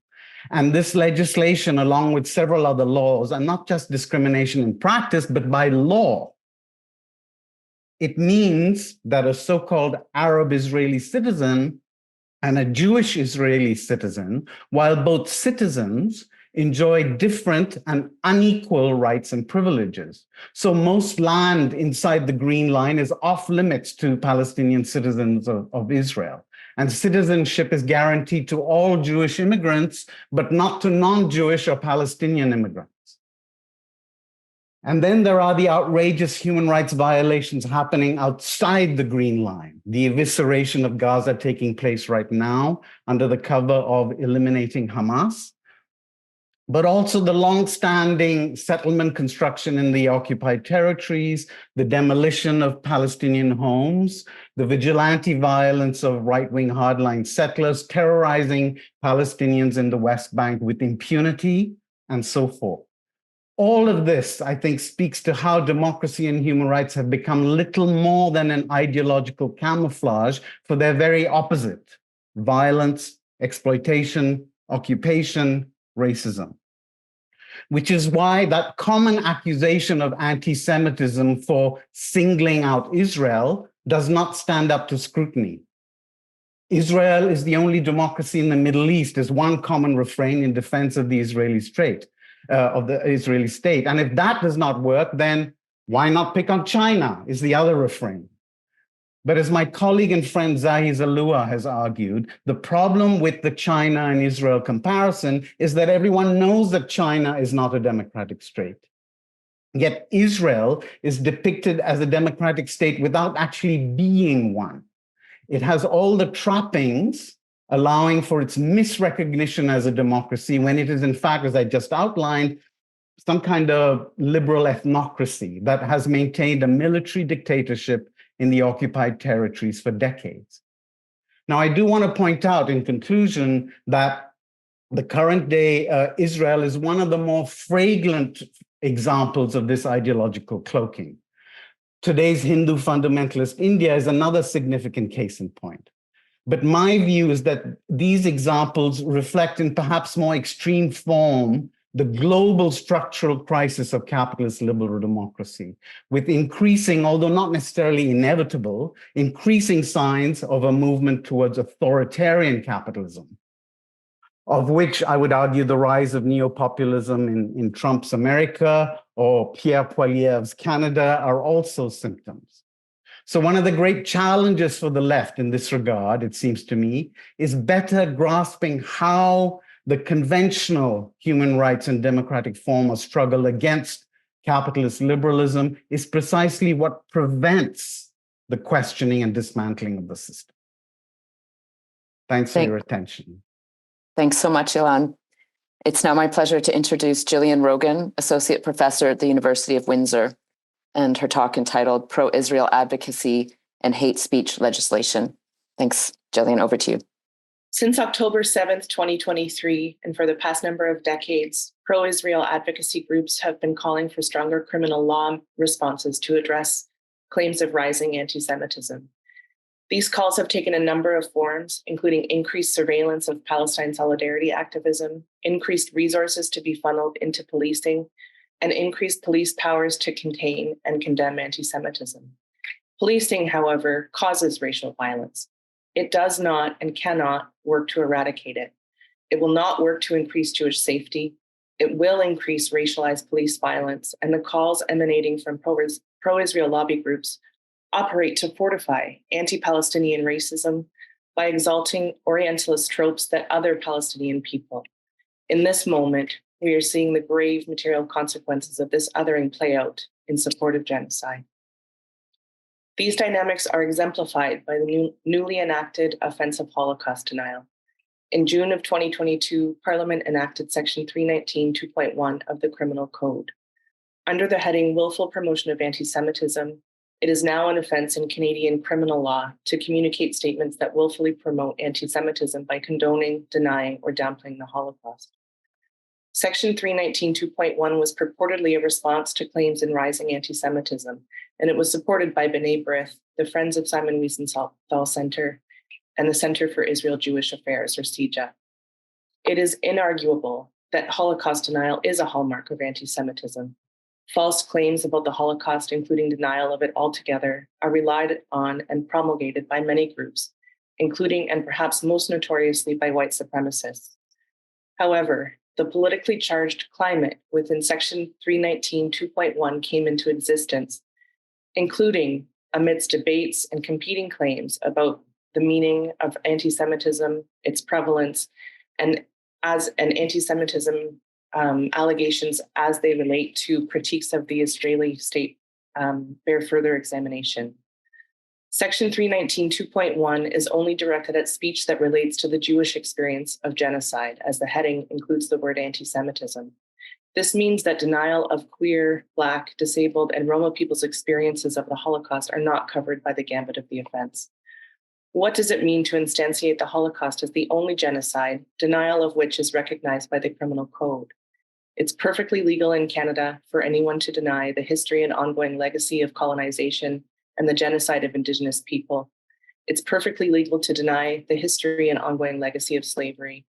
And this legislation, along with several other laws, are not just discrimination in practice, but by law. It means that a so-called Arab Israeli citizen and a Jewish Israeli citizen, while both citizens, enjoy different and unequal rights and privileges. So most land inside the Green Line is off limits to Palestinian citizens of Israel. And citizenship is guaranteed to all Jewish immigrants, but not to non-Jewish or Palestinian immigrants. And then there are the outrageous human rights violations happening outside the Green Line, the evisceration of Gaza taking place right now under the cover of eliminating Hamas, but also the long-standing settlement construction in the occupied territories, the demolition of Palestinian homes, the vigilante violence of right-wing hardline settlers terrorizing Palestinians in the West Bank with impunity, and so forth. All of this, I think, speaks to how democracy and human rights have become little more than an ideological camouflage for their very opposite: violence, exploitation, occupation, racism. Which is why that common accusation of anti-Semitism for singling out Israel does not stand up to scrutiny. Israel is the only democracy in the Middle East, is one common refrain in defense of the Israeli state. And if that does not work, then why not pick on China is the other refrain. But as my colleague and friend Zahi Zalua has argued, the problem with the China and Israel comparison is that everyone knows that China is not a democratic state. Yet Israel is depicted as a democratic state without actually being one. It has all the trappings allowing for its misrecognition as a democracy when it is, in fact, as I just outlined, some kind of liberal ethnocracy that has maintained a military dictatorship in the occupied territories for decades. Now, I do want to point out in conclusion that the current day Israel is one of the more flagrant examples of this ideological cloaking. Today's Hindu fundamentalist India is another significant case in point. But my view is that these examples reflect in perhaps more extreme form the global structural crisis of capitalist liberal democracy, with increasing, although not necessarily inevitable, increasing signs of a movement towards authoritarian capitalism, of which I would argue the rise of neopopulism in Trump's America or Pierre Poilievre's Canada are also symptoms. So one of the great challenges for the left in this regard, it seems to me, is better grasping how the conventional human rights and democratic form of struggle against capitalist liberalism is precisely what prevents the questioning and dismantling of the system. Thanks for your attention. Thanks so much, Ilan. It's now my pleasure to introduce Gillian Rogan, Associate Professor at the University of Windsor, and her talk entitled Pro-Israel Advocacy and Hate Speech Legislation. Thanks, Gillian, over to you. Since October 7th, 2023, and for the past number of decades, pro-Israel advocacy groups have been calling for stronger criminal law responses to address claims of rising anti-Semitism. These calls have taken a number of forms, including increased surveillance of Palestine solidarity activism, increased resources to be funneled into policing, and increased police powers to contain and condemn anti-Semitism. Policing, however, causes racial violence. It does not and cannot work to eradicate it. It will not work to increase Jewish safety. It will increase racialized police violence, and the calls emanating from pro-Israel lobby groups operate to fortify anti-Palestinian racism by exalting Orientalist tropes that other Palestinian people. In this moment, we are seeing the grave material consequences of this othering play out in support of genocide. These dynamics are exemplified by the newly enacted offensive Holocaust denial. In June of 2022, Parliament enacted Section 319 2.1 of the Criminal Code. Under the heading Willful Promotion of Anti-Semitism, it is now an offense in Canadian criminal law to communicate statements that willfully promote anti-Semitism by condoning, denying, or downplaying the Holocaust. Section 319 2.1 was purportedly a response to claims in rising anti-Semitism, and it was supported by B'nai B'rith, the Friends of Simon Wiesenthal Center, and the Center for Israel-Jewish Affairs, or CIJA. It is inarguable that Holocaust denial is a hallmark of anti-Semitism. False claims about the Holocaust, including denial of it altogether, are relied on and promulgated by many groups, including and perhaps most notoriously by white supremacists. However, the politically charged climate within Section 319 2.1 came into existence, including amidst debates and competing claims about the meaning of anti-Semitism, its prevalence, and anti-Semitism allegations as they relate to critiques of the Israeli state bear further examination. Section 319 2.1 is only directed at speech that relates to the Jewish experience of genocide, as the heading includes the word anti-Semitism. This means that denial of queer, Black, disabled, and Roma people's experiences of the Holocaust are not covered by the gambit of the offense. What does it mean to instantiate the Holocaust as the only genocide, denial of which is recognized by the Criminal Code? It's perfectly legal in Canada for anyone to deny the history and ongoing legacy of colonization and the genocide of Indigenous people. It's perfectly legal to deny the history and ongoing legacy of slavery.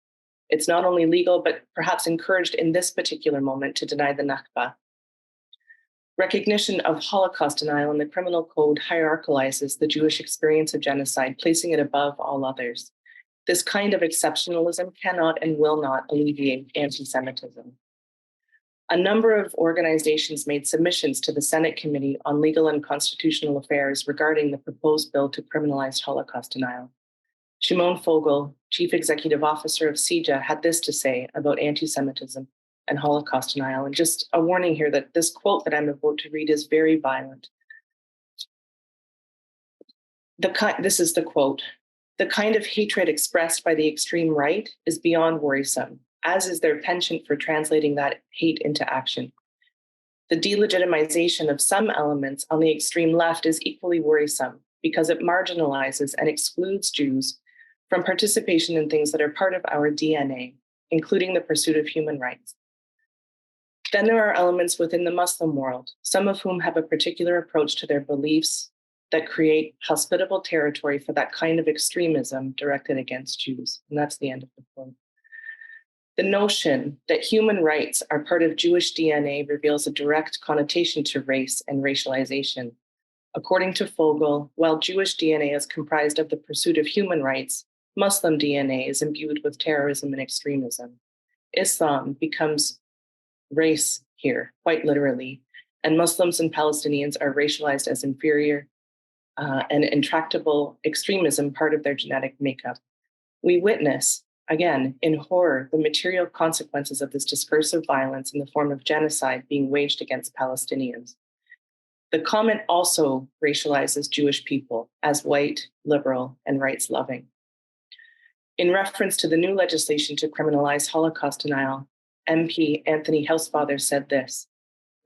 It's not only legal, but perhaps encouraged in this particular moment to deny the Nakba. Recognition of Holocaust denial in the Criminal Code hierarchizes the Jewish experience of genocide, placing it above all others. This kind of exceptionalism cannot and will not alleviate anti-Semitism. A number of organizations made submissions to the Senate Committee on Legal and Constitutional Affairs regarding the proposed bill to criminalize Holocaust denial. Shimon Fogel, Chief Executive Officer of CIJA, had this to say about anti-Semitism and Holocaust denial. And just a warning here that this quote that I'm about to read is very violent. This is the quote. "The kind of hatred expressed by the extreme right is beyond worrisome, as is their penchant for translating that hate into action. The delegitimization of some elements on the extreme left is equally worrisome because it marginalizes and excludes Jews from participation in things that are part of our DNA, including the pursuit of human rights. Then there are elements within the Muslim world, some of whom have a particular approach to their beliefs that create hospitable territory for that kind of extremism directed against Jews." And that's the end of the quote. The notion that human rights are part of Jewish DNA reveals a direct connotation to race and racialization. According to Fogel, while Jewish DNA is comprised of the pursuit of human rights, Muslim DNA is imbued with terrorism and extremism. Islam becomes race here, quite literally, and Muslims and Palestinians are racialized as inferior and intractable extremism part of their genetic makeup. We witness, again, in horror, the material consequences of this discursive violence in the form of genocide being waged against Palestinians. The comment also racializes Jewish people as white, liberal, and rights-loving. In reference to the new legislation to criminalize Holocaust denial, MP Anthony Housefather said this.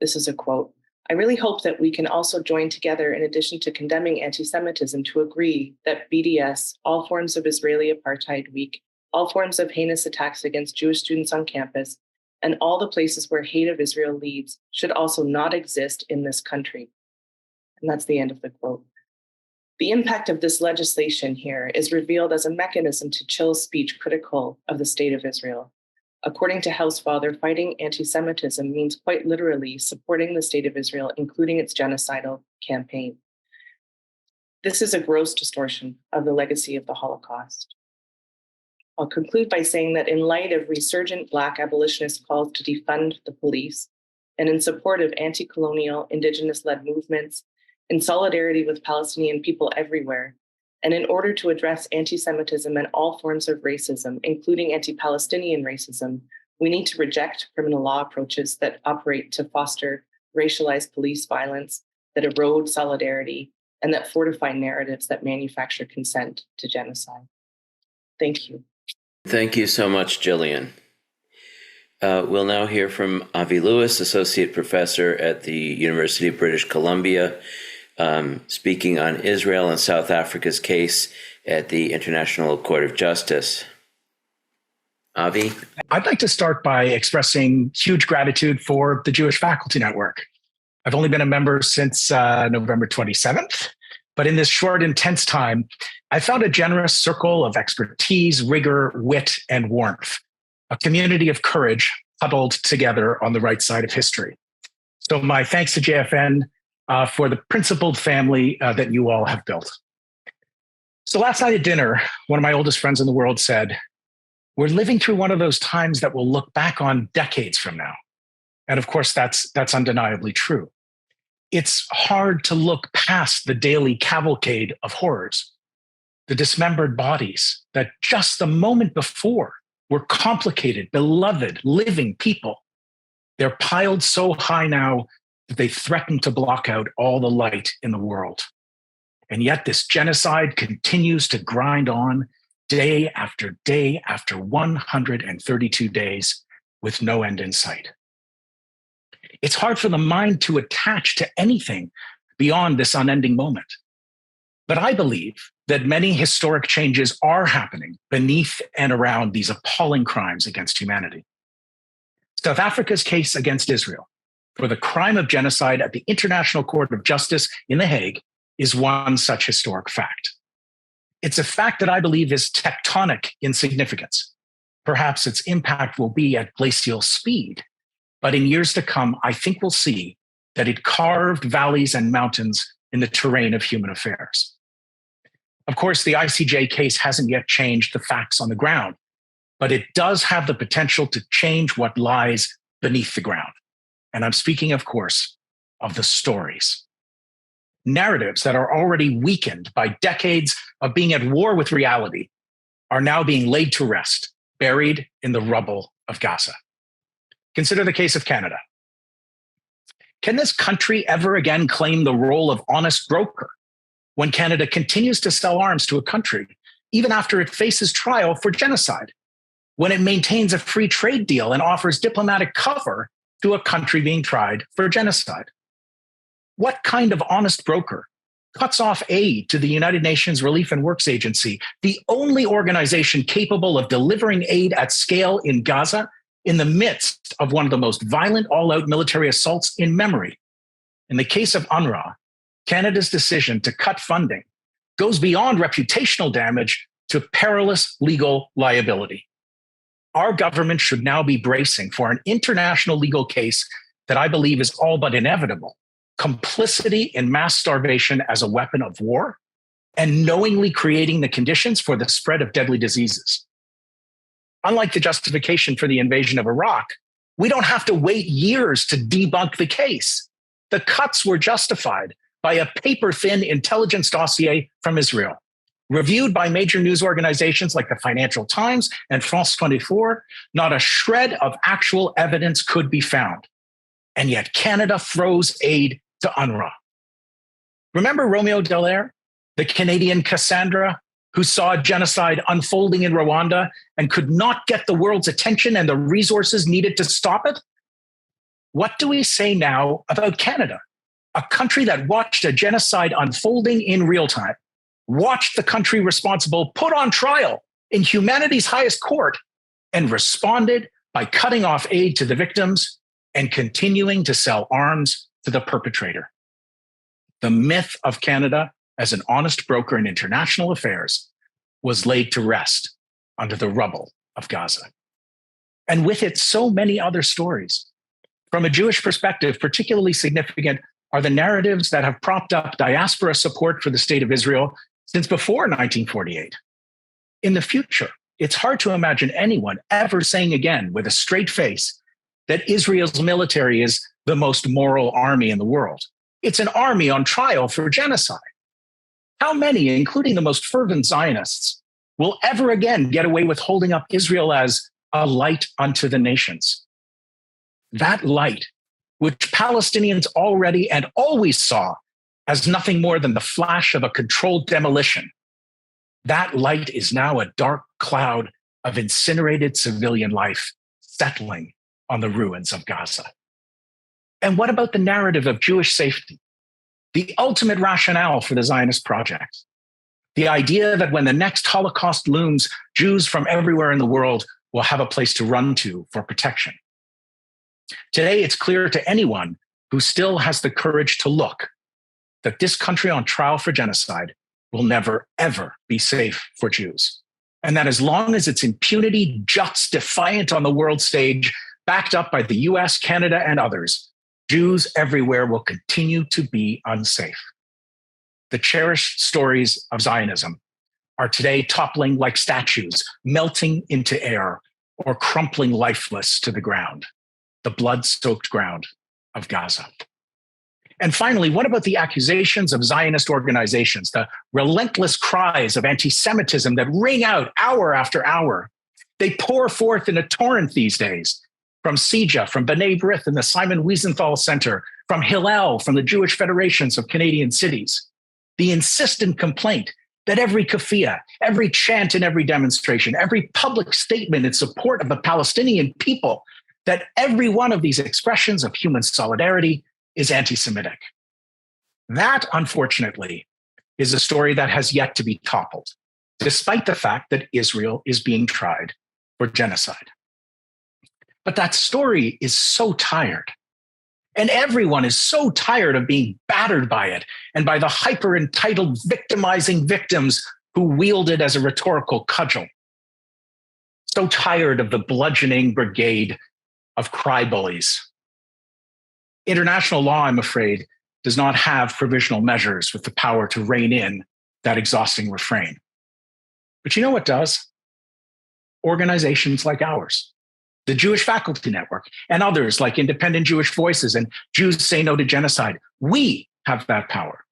This is a quote. "I really hope that we can also join together, in addition to condemning anti-Semitism, to agree that BDS, all forms of Israeli Apartheid Week, all forms of heinous attacks against Jewish students on campus, and all the places where hate of Israel leads should also not exist in this country." And that's the end of the quote. The impact of this legislation here is revealed as a mechanism to chill speech critical of the state of Israel. According to Housefather, fighting anti-Semitism means quite literally supporting the state of Israel, including its genocidal campaign. This is a gross distortion of the legacy of the Holocaust. I'll conclude by saying that in light of resurgent Black abolitionist calls to defund the police, and in support of anti-colonial, Indigenous-led movements, in solidarity with Palestinian people everywhere, and in order to address anti-Semitism and all forms of racism, including anti-Palestinian racism, we need to reject criminal law approaches that operate to foster racialized police violence, that erode solidarity, and that fortify narratives that manufacture consent to genocide. Thank you. Thank you so much, Jillian. We'll now hear from Avi Lewis, Associate Professor at the University of British Columbia, speaking on Israel and South Africa's case at the International Court of Justice. Avi? I'd like to start by expressing huge gratitude for the Jewish Faculty Network. I've only been a member since November 27th, but in this short, intense time, I found a generous circle of expertise, rigor, wit, and warmth, a community of courage huddled together on the right side of history. So my thanks to JFN for the principled family that you all have built. So last night at dinner, one of my oldest friends in the world said, "We're living through one of those times that we'll look back on decades from now." And of course, that's undeniably true. It's hard to look past the daily cavalcade of horrors, the dismembered bodies that just the moment before were complicated, beloved, living people. They're piled so high now that they threaten to block out all the light in the world. And yet this genocide continues to grind on day after 132 days with no end in sight. It's hard for the mind to attach to anything beyond this unending moment. But I believe that many historic changes are happening beneath and around these appalling crimes against humanity. South Africa's case against Israel for the crime of genocide at the International Court of Justice in The Hague is one such historic fact. It's a fact that I believe is tectonic in significance. Perhaps its impact will be at glacial speed, but in years to come, I think we'll see that it carved valleys and mountains in the terrain of human affairs. Of course, the ICJ case hasn't yet changed the facts on the ground, but it does have the potential to change what lies beneath the ground. And I'm speaking, of course, of the stories. Narratives that are already weakened by decades of being at war with reality are now being laid to rest, buried in the rubble of Gaza. Consider the case of Canada. Can this country ever again claim the role of honest broker when Canada continues to sell arms to a country, even after it faces trial for genocide, when it maintains a free trade deal and offers diplomatic cover to a country being tried for genocide? What kind of honest broker cuts off aid to the United Nations Relief and Works Agency, the only organization capable of delivering aid at scale in Gaza in the midst of one of the most violent all-out military assaults in memory? In the case of UNRWA, Canada's decision to cut funding goes beyond reputational damage to perilous legal liability. Our government should now be bracing for an international legal case that I believe is all but inevitable: complicity in mass starvation as a weapon of war and knowingly creating the conditions for the spread of deadly diseases. Unlike the justification for the invasion of Iraq, we don't have to wait years to debunk the case. The cuts were justified by a paper-thin intelligence dossier from Israel, reviewed by major news organizations like the Financial Times and France 24. Not a shred of actual evidence could be found. And yet Canada froze aid to UNRWA. Remember Romeo Dallaire, the Canadian Cassandra, who saw genocide unfolding in Rwanda and could not get the world's attention and the resources needed to stop it? What do we say now about Canada? A country that watched a genocide unfolding in real time, watched the country responsible put on trial in humanity's highest court, and responded by cutting off aid to the victims and continuing to sell arms to the perpetrator. The myth of Canada as an honest broker in international affairs was laid to rest under the rubble of Gaza. And with it, so many other stories. From a Jewish perspective, particularly significant are the narratives that have propped up diaspora support for the state of Israel since before 1948. In the future, it's hard to imagine anyone ever saying again with a straight face that Israel's military is the most moral army in the world. It's an army on trial for genocide. How many, including the most fervent Zionists, will ever again get away with holding up Israel as a light unto the nations? That light, which Palestinians already and always saw as nothing more than the flash of a controlled demolition, that light is now a dark cloud of incinerated civilian life settling on the ruins of Gaza? And what about the narrative of Jewish safety, the ultimate rationale for the Zionist project? The idea that when the next Holocaust looms, Jews from everywhere in the world will have a place to run to for protection. Today, it's clear to anyone who still has the courage to look that this country on trial for genocide will never, ever be safe for Jews. And that as long as its impunity juts defiant on the world stage, backed up by the US, Canada, and others, Jews everywhere will continue to be unsafe. The cherished stories of Zionism are today toppling like statues, melting into air, or crumpling lifeless to the ground, the blood-soaked ground of Gaza. And finally, what about the accusations of Zionist organizations, the relentless cries of anti-Semitism that ring out hour after hour? They pour forth in a torrent these days, from CIJA, from B'nai B'rith and the Simon Wiesenthal Center, from Hillel, from the Jewish Federations of Canadian Cities. The insistent complaint that every kafiyah, every chant in every demonstration, every public statement in support of the Palestinian people, that every one of these expressions of human solidarity is anti-Semitic. That, unfortunately, is a story that has yet to be toppled, despite the fact that Israel is being tried for genocide. But that story is so tired. And everyone is so tired of being battered by it and by the hyper-entitled victimizing victims who wield it as a rhetorical cudgel. So tired of the bludgeoning brigade of cry bullies. International law, I'm afraid, does not have provisional measures with the power to rein in that exhausting refrain. But you know what does? Organizations like ours. The Jewish Faculty Network, and others like Independent Jewish Voices and Jews Say No to Genocide. We have that power.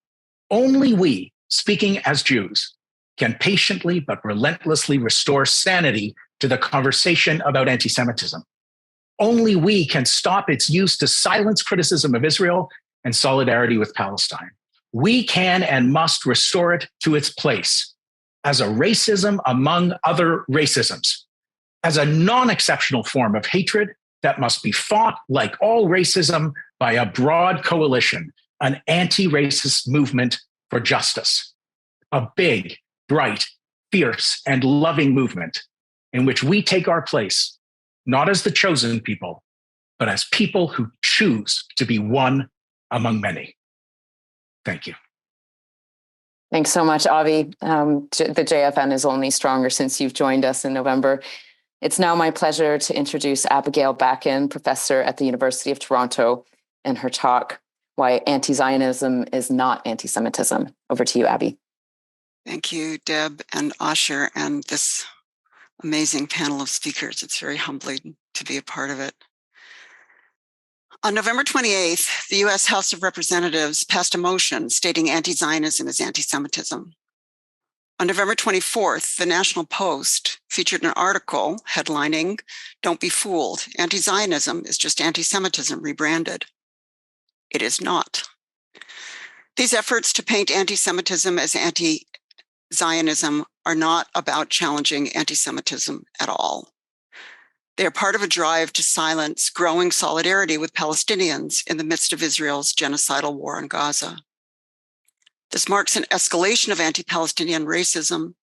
Only we, speaking as Jews, can patiently but relentlessly restore sanity to the conversation about anti-Semitism. Only we can stop its use to silence criticism of Israel and solidarity with Palestine. We can and must restore it to its place as a racism among other racisms, as a non-exceptional form of hatred that must be fought, like all racism, by a broad coalition, an anti-racist movement for justice, a big, bright, fierce, and loving movement in which we take our place, not as the chosen people, but as people who choose to be one among many. Thank you. Thanks so much, Avi. The JFN is only stronger since you've joined us in November. It's now my pleasure to introduce Abigail Bakken, professor at the University of Toronto, and her talk, Why Anti-Zionism is Not Anti-Semitism. Over to you, Abby. Thank you, Deb and Asher, and this amazing panel of speakers. It's very humbling to be a part of it. On November 28th, the U.S. House of Representatives passed a motion stating anti-Zionism is anti-Semitism. On November 24th, the National Post featured an article headlining, "Don't be fooled, anti-Zionism is just anti-Semitism rebranded." It is not. These efforts to paint anti-Semitism as anti-Zionism are not about challenging anti-Semitism at all. They are part of a drive to silence growing solidarity with Palestinians in the midst of Israel's genocidal war on Gaza. This marks an escalation of anti-Palestinian racism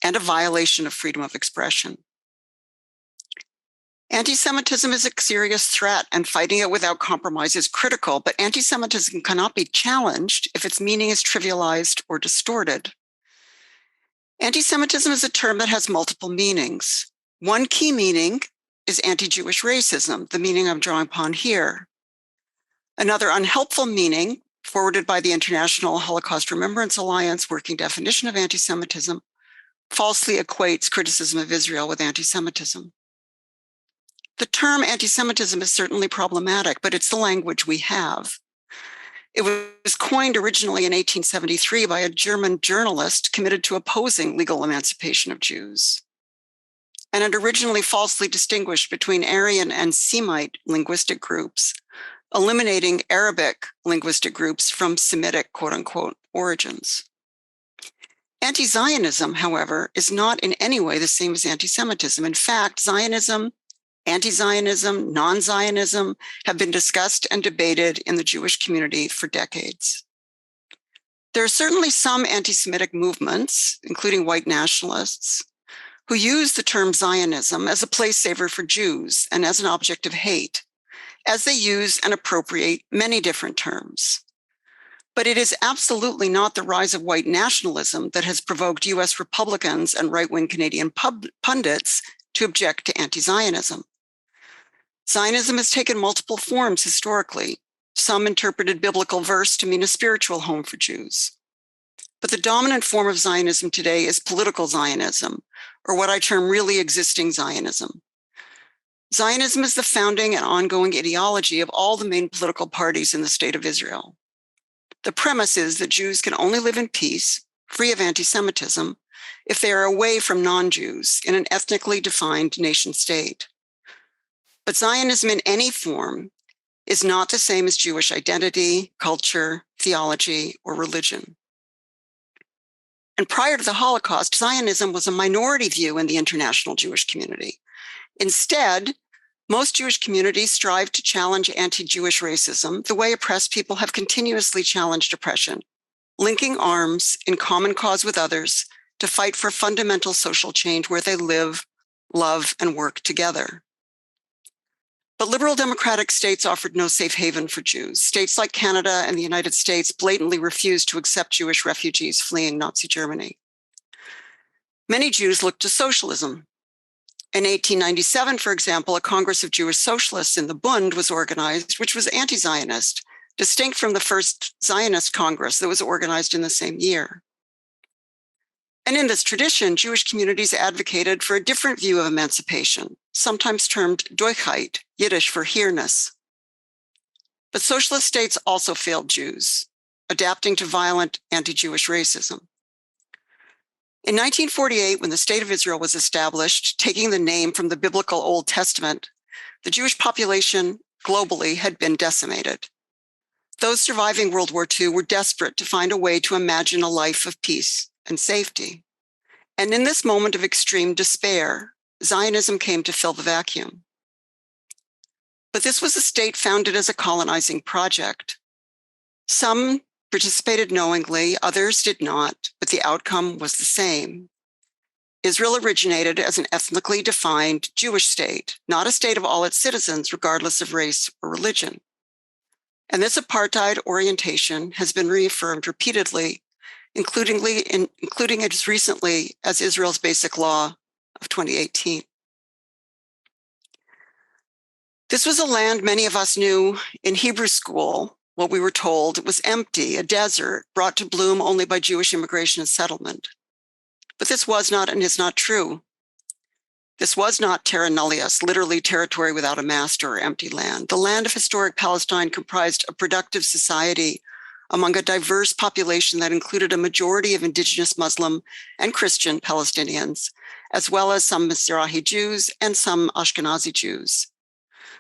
and a violation of freedom of expression. Anti-Semitism is a serious threat, and fighting it without compromise is critical, but anti-Semitism cannot be challenged if its meaning is trivialized or distorted. Anti-Semitism is a term that has multiple meanings. One key meaning is anti-Jewish racism, the meaning I'm drawing upon here. Another unhelpful meaning, forwarded by the International Holocaust Remembrance Alliance working definition of anti-Semitism, falsely equates criticism of Israel with anti-Semitism. The term anti-Semitism is certainly problematic, but it's the language we have. It was coined originally in 1873 by a German journalist committed to opposing legal emancipation of Jews. And it originally falsely distinguished between Aryan and Semite linguistic groups, eliminating Arabic linguistic groups from Semitic, quote unquote, origins. Anti-Zionism, however, is not in any way the same as anti-Semitism. In fact, Zionism, anti-Zionism, non-Zionism have been discussed and debated in the Jewish community for decades. There are certainly some anti-Semitic movements, including white nationalists, who use the term Zionism as a place saver for Jews and as an object of hate, as they use and appropriate many different terms. But it is absolutely not the rise of white nationalism that has provoked US Republicans and right-wing Canadian pundits to object to anti-Zionism. Zionism has taken multiple forms historically. Some interpreted biblical verse to mean a spiritual home for Jews. But the dominant form of Zionism today is political Zionism, or what I term really existing Zionism. Zionism is the founding and ongoing ideology of all the main political parties in the state of Israel. The premise is that Jews can only live in peace, free of anti-Semitism, if they are away from non-Jews in an ethnically defined nation state. But Zionism in any form is not the same as Jewish identity, culture, theology, or religion. And prior to the Holocaust, Zionism was a minority view in the international Jewish community. Instead, most Jewish communities strive to challenge anti-Jewish racism the way oppressed people have continuously challenged oppression, linking arms in common cause with others to fight for fundamental social change where they live, love, and work together. But liberal democratic states offered no safe haven for Jews. States like Canada and the United States blatantly refused to accept Jewish refugees fleeing Nazi Germany. Many Jews looked to socialism. In 1897, for example, a Congress of Jewish Socialists in the Bund was organized, which was anti-Zionist, distinct from the first Zionist Congress that was organized in the same year. And in this tradition, Jewish communities advocated for a different view of emancipation, sometimes termed Doichheit, Yiddish for here-ness. But socialist states also failed Jews, adapting to violent anti-Jewish racism. In 1948, when the State of Israel was established, taking the name from the biblical Old Testament, the Jewish population globally had been decimated. Those surviving World War II were desperate to find a way to imagine a life of peace and safety. And in this moment of extreme despair, Zionism came to fill the vacuum. But this was a state founded as a colonizing project. Some participated knowingly, others did not, but the outcome was the same. Israel originated as an ethnically defined Jewish state, not a state of all its citizens, regardless of race or religion. And this apartheid orientation has been reaffirmed repeatedly, including as recently as Israel's Basic Law of 2018. This was a land many of us knew in Hebrew school. What we were told, it was empty, a desert, brought to bloom only by Jewish immigration and settlement. But this was not and is not true. This was not terra nullius, literally territory without a master or empty land. The land of historic Palestine comprised a productive society among a diverse population that included a majority of indigenous Muslim and Christian Palestinians, as well as some Mizrahi Jews and some Ashkenazi Jews.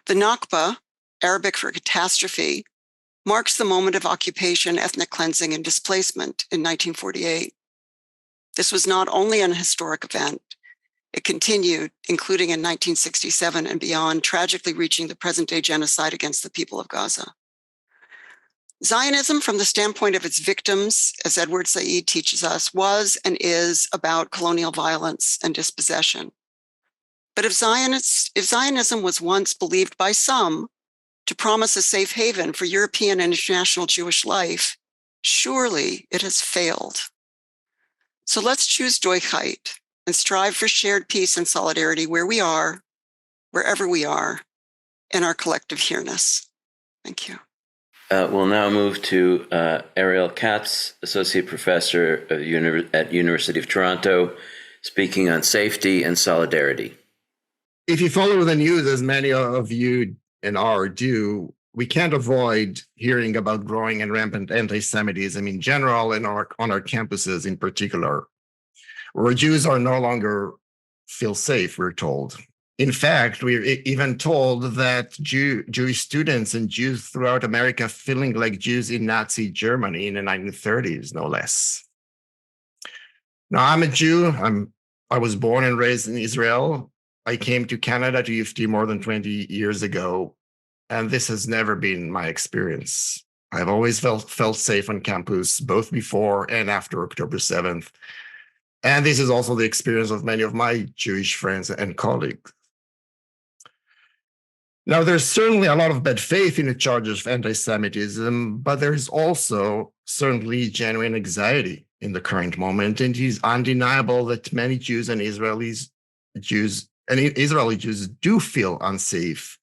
The Nakba, Arabic for catastrophe, marks the moment of occupation, ethnic cleansing, and displacement in 1948. This was not only an historic event, it continued, including in 1967 and beyond, tragically reaching the present-day genocide against the people of Gaza. Zionism, from the standpoint of its victims, as Edward Said teaches us, was and is about colonial violence and dispossession. But if Zionism was once believed by some to promise a safe haven for European and international Jewish life, surely it has failed. So let's choose Doichheit and strive for shared peace and solidarity where we are, wherever we are, in our collective here-ness. Thank you. We'll now move to Ariel Katz, Associate Professor at University of Toronto, speaking on safety and solidarity. If you follow the news, as many of you and are do, we can't avoid hearing about growing and rampant anti-Semitism in general and on our campuses in particular, where Jews are no longer feel safe, we're told. In fact, we're even told that Jewish students and Jews throughout America feeling like Jews in Nazi Germany in the 1930s, no less. Now, I'm a Jew. I was born and raised in Israel. I came to Canada to UFT more than 20 years ago, and this has never been my experience. I've always felt safe on campus, both before and after October 7th. And this is also the experience of many of my Jewish friends and colleagues. Now, there's certainly a lot of bad faith in the charges of anti-Semitism, but there's also certainly genuine anxiety in the current moment. And it is undeniable that many Jews and Israeli Jews do feel unsafe,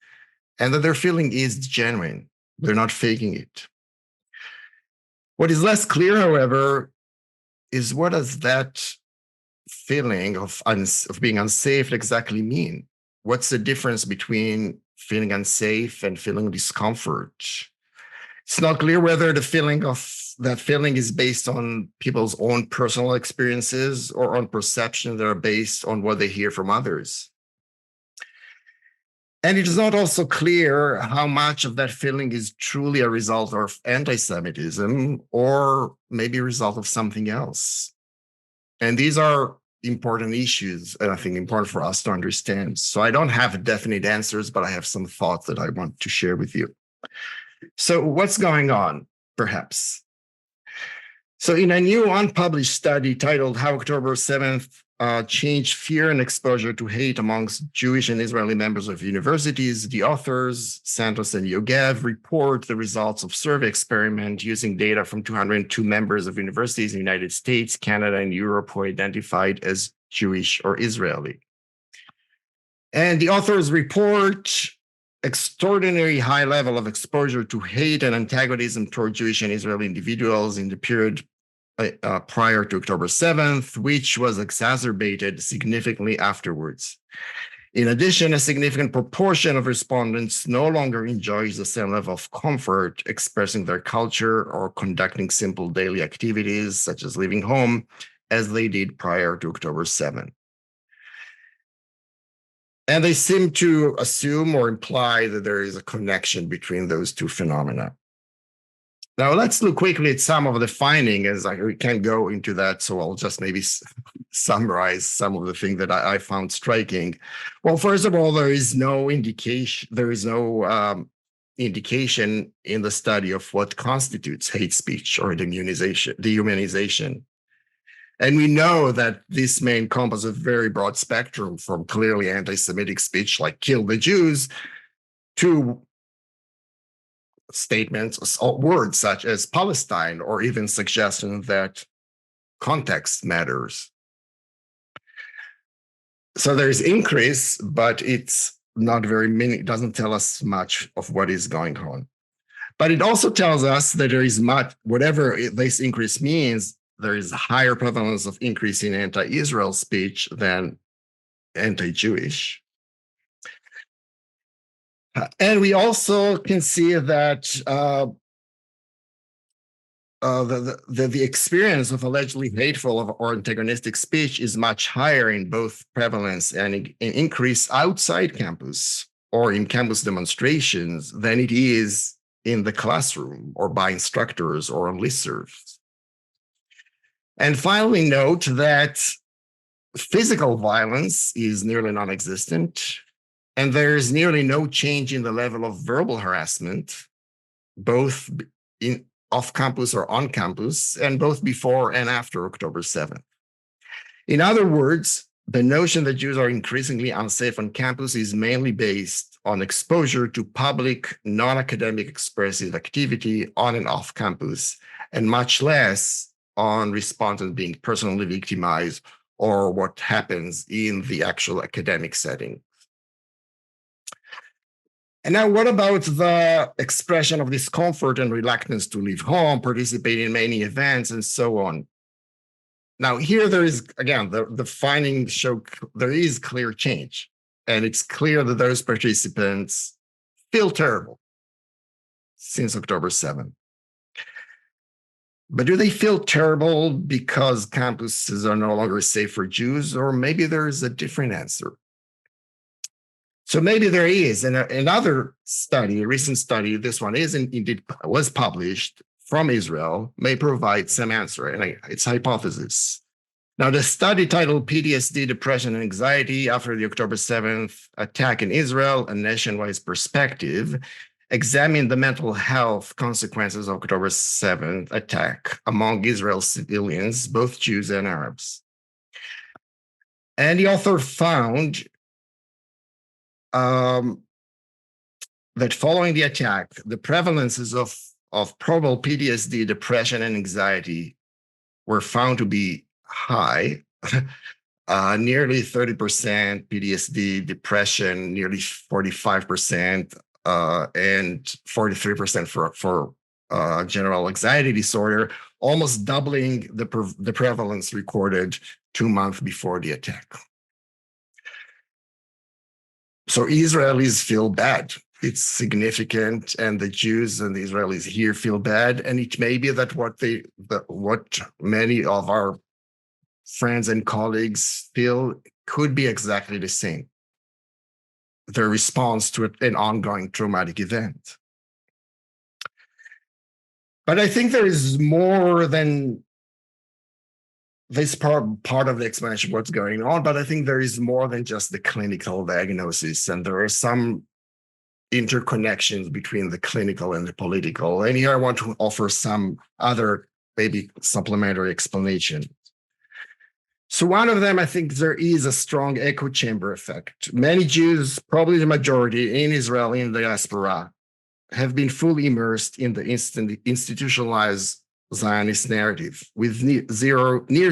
and that their feeling is genuine. They're not faking it. What is less clear, however, is what does that feeling of being unsafe exactly mean? What's the difference between feeling unsafe and feeling discomfort? It's not clear whether the feeling is based on people's own personal experiences or on perceptions that are based on what they hear from others. And it is not also clear how much of that feeling is truly a result of anti-Semitism or maybe a result of something else. And these are important issues, and I think important for us to understand. So I don't have definite answers, but I have some thoughts that I want to share with you. So what's going on, perhaps? So in a new unpublished study titled How October 7th Changed Fear and Exposure to Hate Amongst Jewish and Israeli Members of Universities, the authors, Santos and Yogev, report the results of survey experiment using data from 202 members of universities in the United States, Canada, and Europe who identified as Jewish or Israeli. And the authors report extraordinary high level of exposure to hate and antagonism toward Jewish and Israeli individuals in the period prior to October 7th, which was exacerbated significantly afterwards. In addition, a significant proportion of respondents no longer enjoys the same level of comfort expressing their culture or conducting simple daily activities, such as leaving home, as they did prior to October 7th. And they seem to assume or imply that there is a connection between those two phenomena. Now, let's look quickly at some of the findings, as we can't go into that, so I'll just maybe summarize some of the things that I found striking. Well, first of all, there is no indication in the study of what constitutes hate speech or dehumanization. And we know that this may encompass a very broad spectrum from clearly anti-Semitic speech like kill the Jews to statements or words such as Palestine, or even suggestion that context matters. So there's increase, but it's not very many, it doesn't tell us much of what is going on. But it also tells us that there is much, whatever this increase means, there is a higher prevalence of increase in anti-Israel speech than anti-Jewish. And we also can see that the experience of allegedly hateful or antagonistic speech is much higher in both prevalence and increase outside campus or in campus demonstrations than it is in the classroom or by instructors or on listservs. And finally, note that physical violence is nearly non-existent, and there's nearly no change in the level of verbal harassment, both in off campus or on campus, and both before and after October 7th. In other words, the notion that Jews are increasingly unsafe on campus is mainly based on exposure to public, non-academic expressive activity on and off campus, and much less on respondents being personally victimized or what happens in the actual academic setting. And now, what about the expression of discomfort and reluctance to leave home, participate in many events, and so on? Now, here there is, again, the findings show there is clear change. And it's clear that those participants feel terrible since October 7th. But do they feel terrible because campuses are no longer safe for Jews? Or maybe there is a different answer. So maybe there is. And another study, a recent study, this one was published from Israel, may provide some answer. And it's hypothesis. Now, the study titled PTSD, Depression, and Anxiety After the October 7th Attack in Israel, a Nationwide Perspective, examined the mental health consequences of October 7th attack among Israel's civilians, both Jews and Arabs. And the author found that following the attack, the prevalences of probable PTSD, depression, and anxiety were found to be high, nearly 30% PTSD, depression, nearly 45%, and 43% for general anxiety disorder, almost doubling the prevalence recorded 2 months before the attack. So Israelis feel bad. It's significant, and the Jews and the Israelis here feel bad. And it may be that what many of our friends and colleagues feel could be exactly the same. Their response to an ongoing traumatic event. But I think there is more than this part of the explanation of what's going on, but I think there is more than just the clinical diagnosis, and there are some interconnections between the clinical and the political. And here I want to offer some other maybe supplementary explanation. So one of them, I think there is a strong echo chamber effect. Many Jews, probably the majority in Israel, in the diaspora, have been fully immersed in the institutionalized Zionist narrative with near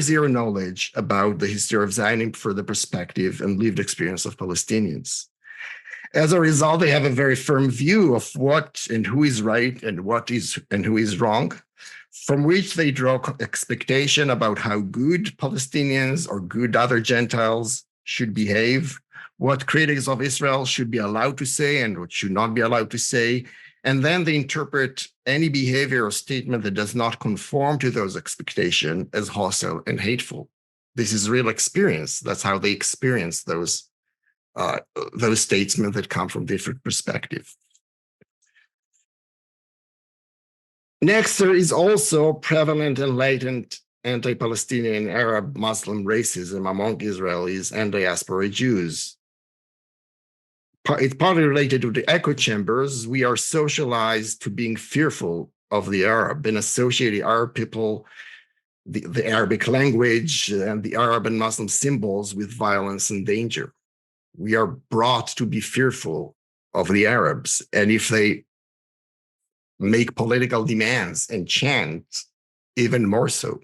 zero knowledge about the history of Zionism for the perspective and lived experience of Palestinians. As a result, they have a very firm view of what and who is right and who is wrong, from which they draw expectation about how good Palestinians or good other Gentiles should behave, what critics of Israel should be allowed to say and what should not be allowed to say. And then they interpret any behavior or statement that does not conform to those expectations as hostile and hateful. This is real experience. That's how they experience those statements that come from different perspectives. Next, there is also prevalent and latent anti-Palestinian Arab Muslim racism among Israelis and diaspora Jews. It's partly related to the echo chambers. We are socialized to being fearful of the Arab and associate the Arab people, the Arabic language, and the Arab and Muslim symbols with violence and danger. We are brought to be fearful of the Arabs. And if they make political demands and chant, even more so.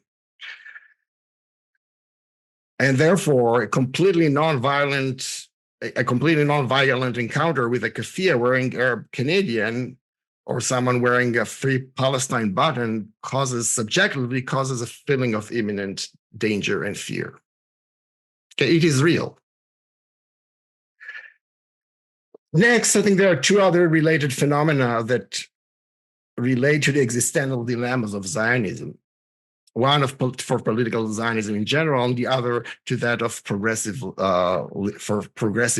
And therefore, a completely non-violent encounter with a keffiyeh wearing Arab Canadian or someone wearing a Free Palestine button subjectively causes a feeling of imminent danger and fear. Okay, it is real. Next, I think there are two other related phenomena that relate to the existential dilemmas of Zionism. One for political Zionism in general, and the other to that of progressive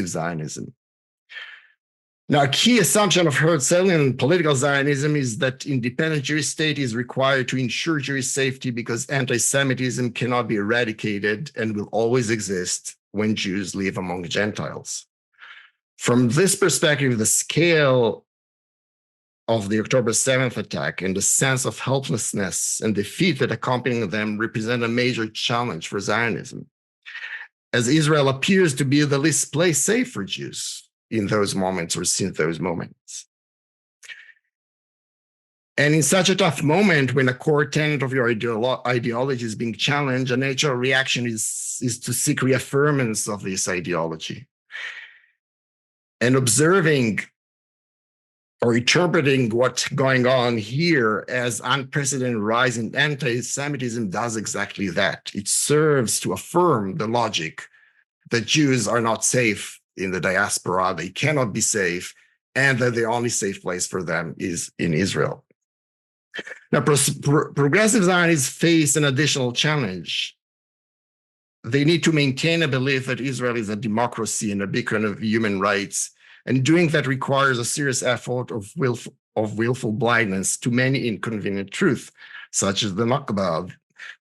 Zionism. Now, a key assumption of Herzlian political Zionism is that independent Jewish state is required to ensure Jewish safety because anti-Semitism cannot be eradicated and will always exist when Jews live among Gentiles. From this perspective, the scale of the October 7th attack and the sense of helplessness and defeat that accompanied them represent a major challenge for Zionism, as Israel appears to be the least place safe for Jews in those moments or since those moments. And in such a tough moment, when a core tenet of your ideology is being challenged, a natural reaction is to seek reaffirmance of this ideology. And observing or interpreting what's going on here as unprecedented rise in anti-Semitism does exactly that. It serves to affirm the logic that Jews are not safe in the diaspora, they cannot be safe, and that the only safe place for them is in Israel. Now, progressive Zionists face an additional challenge. They need to maintain a belief that Israel is a democracy and a beacon of human rights. And doing that requires a serious effort of willful blindness to many inconvenient truths, such as the Nakba,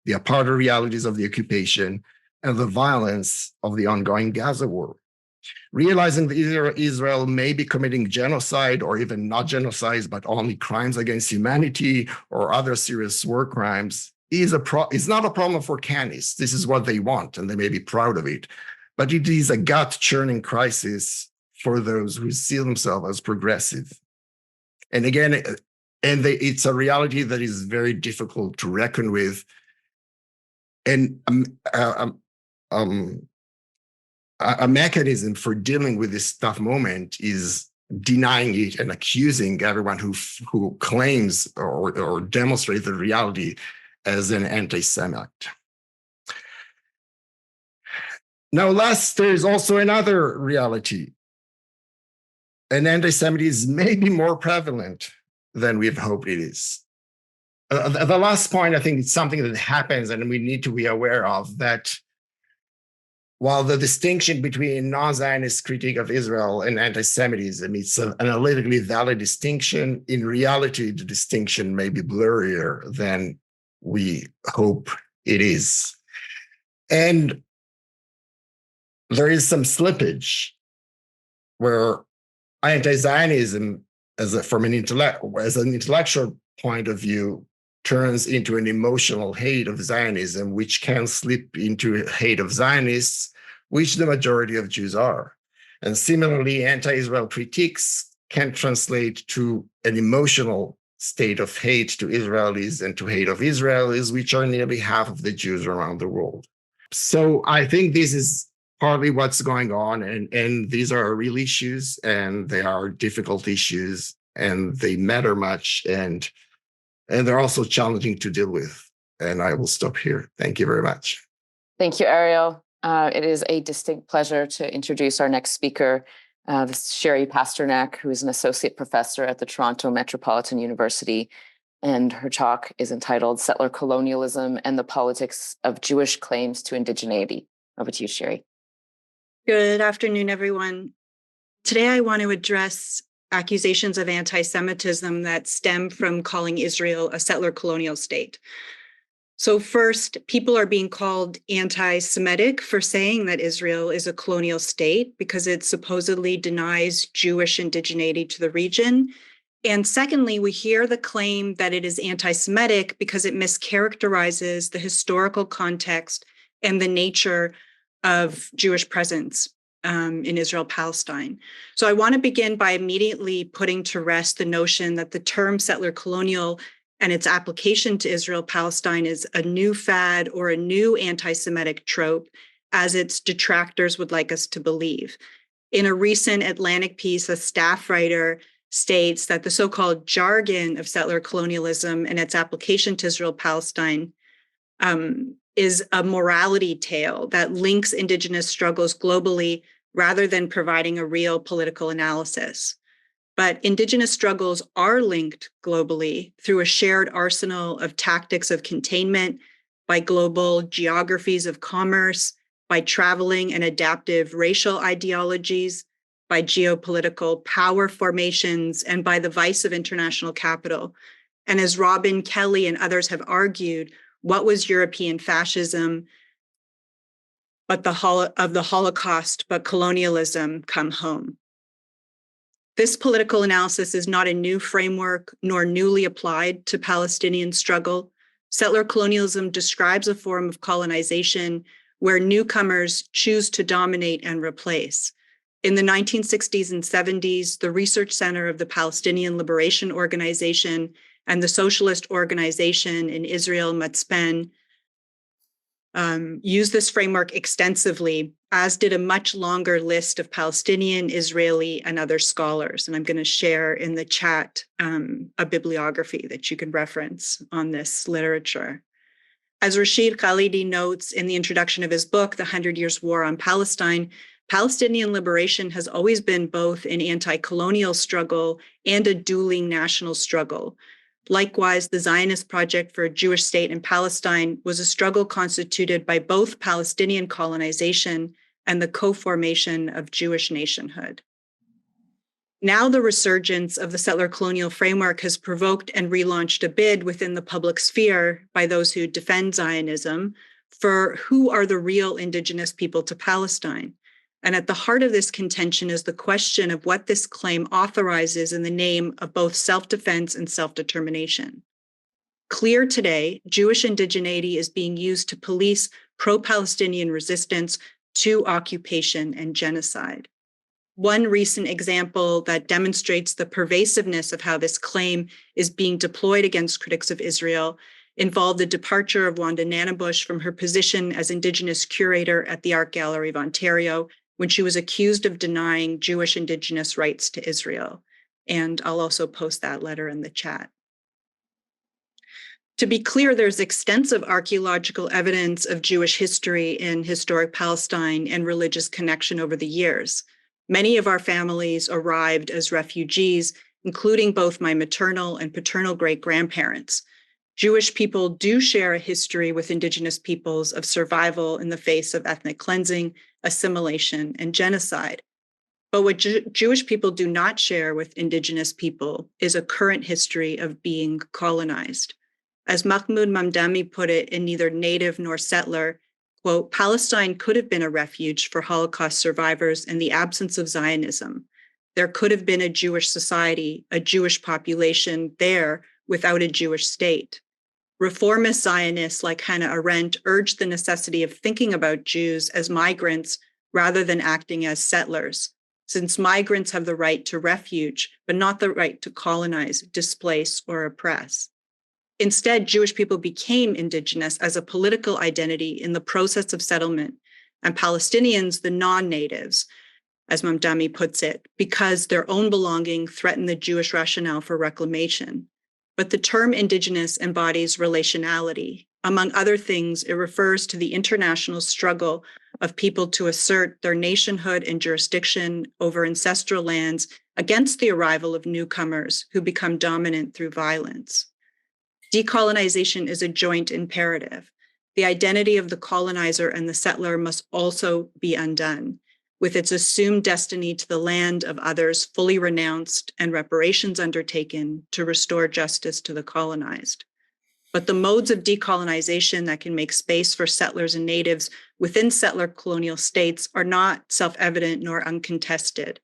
the apartheid realities of the occupation, and the violence of the ongoing Gaza war. Realizing that Israel may be committing genocide or even not genocide, but only crimes against humanity or other serious war crimes is not a problem for Canis. This is what they want, and they may be proud of it. But it is a gut-churning crisis for those who see themselves as progressive. And again, it's a reality that is very difficult to reckon with. And a mechanism for dealing with this tough moment is denying it and accusing everyone who claims or demonstrates the reality as an anti-Semite. Now, there is also another reality. And anti-Semitism may be more prevalent than we've hoped it is. The last point, I think it's something that happens and we need to be aware of, that while the distinction between non-Zionist critique of Israel and anti-Semitism, it's an analytically valid distinction, in reality, the distinction may be blurrier than we hope it is. And there is some slippage where anti-Zionism, from an intellectual point of view, turns into an emotional hate of Zionism, which can slip into hate of Zionists, which the majority of Jews are. And similarly, anti-Israel critiques can translate to an emotional state of hate to Israelis and to hate of Israelis, which are nearly half of the Jews around the world. So I think this is partly what's going on, and these are real issues, and they are difficult issues, and they matter much, and they're also challenging to deal with. And I will stop here. Thank you very much. Thank you, Ariel. It is a distinct pleasure to introduce our next speaker, this is Sherry Pasternak, who is an associate professor at the Toronto Metropolitan University. And her talk is entitled Settler Colonialism and the Politics of Jewish Claims to Indigeneity. Over to you, Sherry. Good afternoon, everyone. Today, I want to address accusations of anti-Semitism that stem from calling Israel a settler colonial state. So first, people are being called anti-Semitic for saying that Israel is a colonial state because it supposedly denies Jewish indigeneity to the region. And secondly, we hear the claim that it is anti-Semitic because it mischaracterizes the historical context and the nature of Jewish presence in Israel-Palestine. So I want to begin by immediately putting to rest the notion that the term settler colonial and its application to Israel-Palestine is a new fad or a new anti-Semitic trope, as its detractors would like us to believe. In a recent Atlantic piece, a staff writer states that the so-called jargon of settler colonialism and its application to Israel-Palestine is a morality tale that links Indigenous struggles globally rather than providing a real political analysis. But Indigenous struggles are linked globally through a shared arsenal of tactics of containment, by global geographies of commerce, by traveling and adaptive racial ideologies, by geopolitical power formations, and by the vice of international capital. And as Robin Kelly and others have argued, what was European fascism but the Holocaust, but colonialism come home? This political analysis is not a new framework nor newly applied to Palestinian struggle. Settler colonialism describes a form of colonization where newcomers choose to dominate and replace. In the 1960s and 70s, the Research Center of the Palestinian Liberation Organization and the Socialist Organization in Israel, Matzpen, used this framework extensively, as did a much longer list of Palestinian, Israeli, and other scholars. And I'm going to share in the chat a bibliography that you can reference on this literature. As Rashid Khalidi notes in the introduction of his book, The 100 Years' War on Palestine, Palestinian liberation has always been both an anti-colonial struggle and a dueling national struggle. Likewise, the Zionist Project for a Jewish State in Palestine was a struggle constituted by both Palestinian colonization and the co-formation of Jewish nationhood. Now the resurgence of the settler colonial framework has provoked and relaunched a bid within the public sphere by those who defend Zionism for who are the real indigenous people to Palestine. And at the heart of this contention is the question of what this claim authorizes in the name of both self-defense and self-determination. Clear today, Jewish indigeneity is being used to police pro-Palestinian resistance to occupation and genocide. One recent example that demonstrates the pervasiveness of how this claim is being deployed against critics of Israel involved the departure of Wanda Nanabush from her position as Indigenous curator at the Art Gallery of Ontario when she was accused of denying Jewish Indigenous rights to Israel. And I'll also post that letter in the chat. To be clear, there's extensive archaeological evidence of Jewish history in historic Palestine and religious connection over the years. Many of our families arrived as refugees, including both my maternal and paternal great-grandparents. Jewish people do share a history with Indigenous peoples of survival in the face of ethnic cleansing, assimilation, and genocide. But what Jewish people do not share with Indigenous people is a current history of being colonized. As Mahmoud Mamdani put it in Neither Native Nor Settler, quote, Palestine could have been a refuge for Holocaust survivors in the absence of Zionism. There could have been a Jewish society, a Jewish population there without a Jewish state. Reformist Zionists like Hannah Arendt urged the necessity of thinking about Jews as migrants rather than acting as settlers, since migrants have the right to refuge, but not the right to colonize, displace, or oppress. Instead, Jewish people became indigenous as a political identity in the process of settlement, and Palestinians, the non-natives, as Mamdani puts it, because their own belonging threatened the Jewish rationale for reclamation. But the term indigenous embodies relationality. Among other things, it refers to the international struggle of people to assert their nationhood and jurisdiction over ancestral lands against the arrival of newcomers who become dominant through violence. Decolonization is a joint imperative. The identity of the colonizer and the settler must also be undone, with its assumed destiny to the land of others fully renounced and reparations undertaken to restore justice to the colonized. But the modes of decolonization that can make space for settlers and natives within settler colonial states are not self-evident nor uncontested.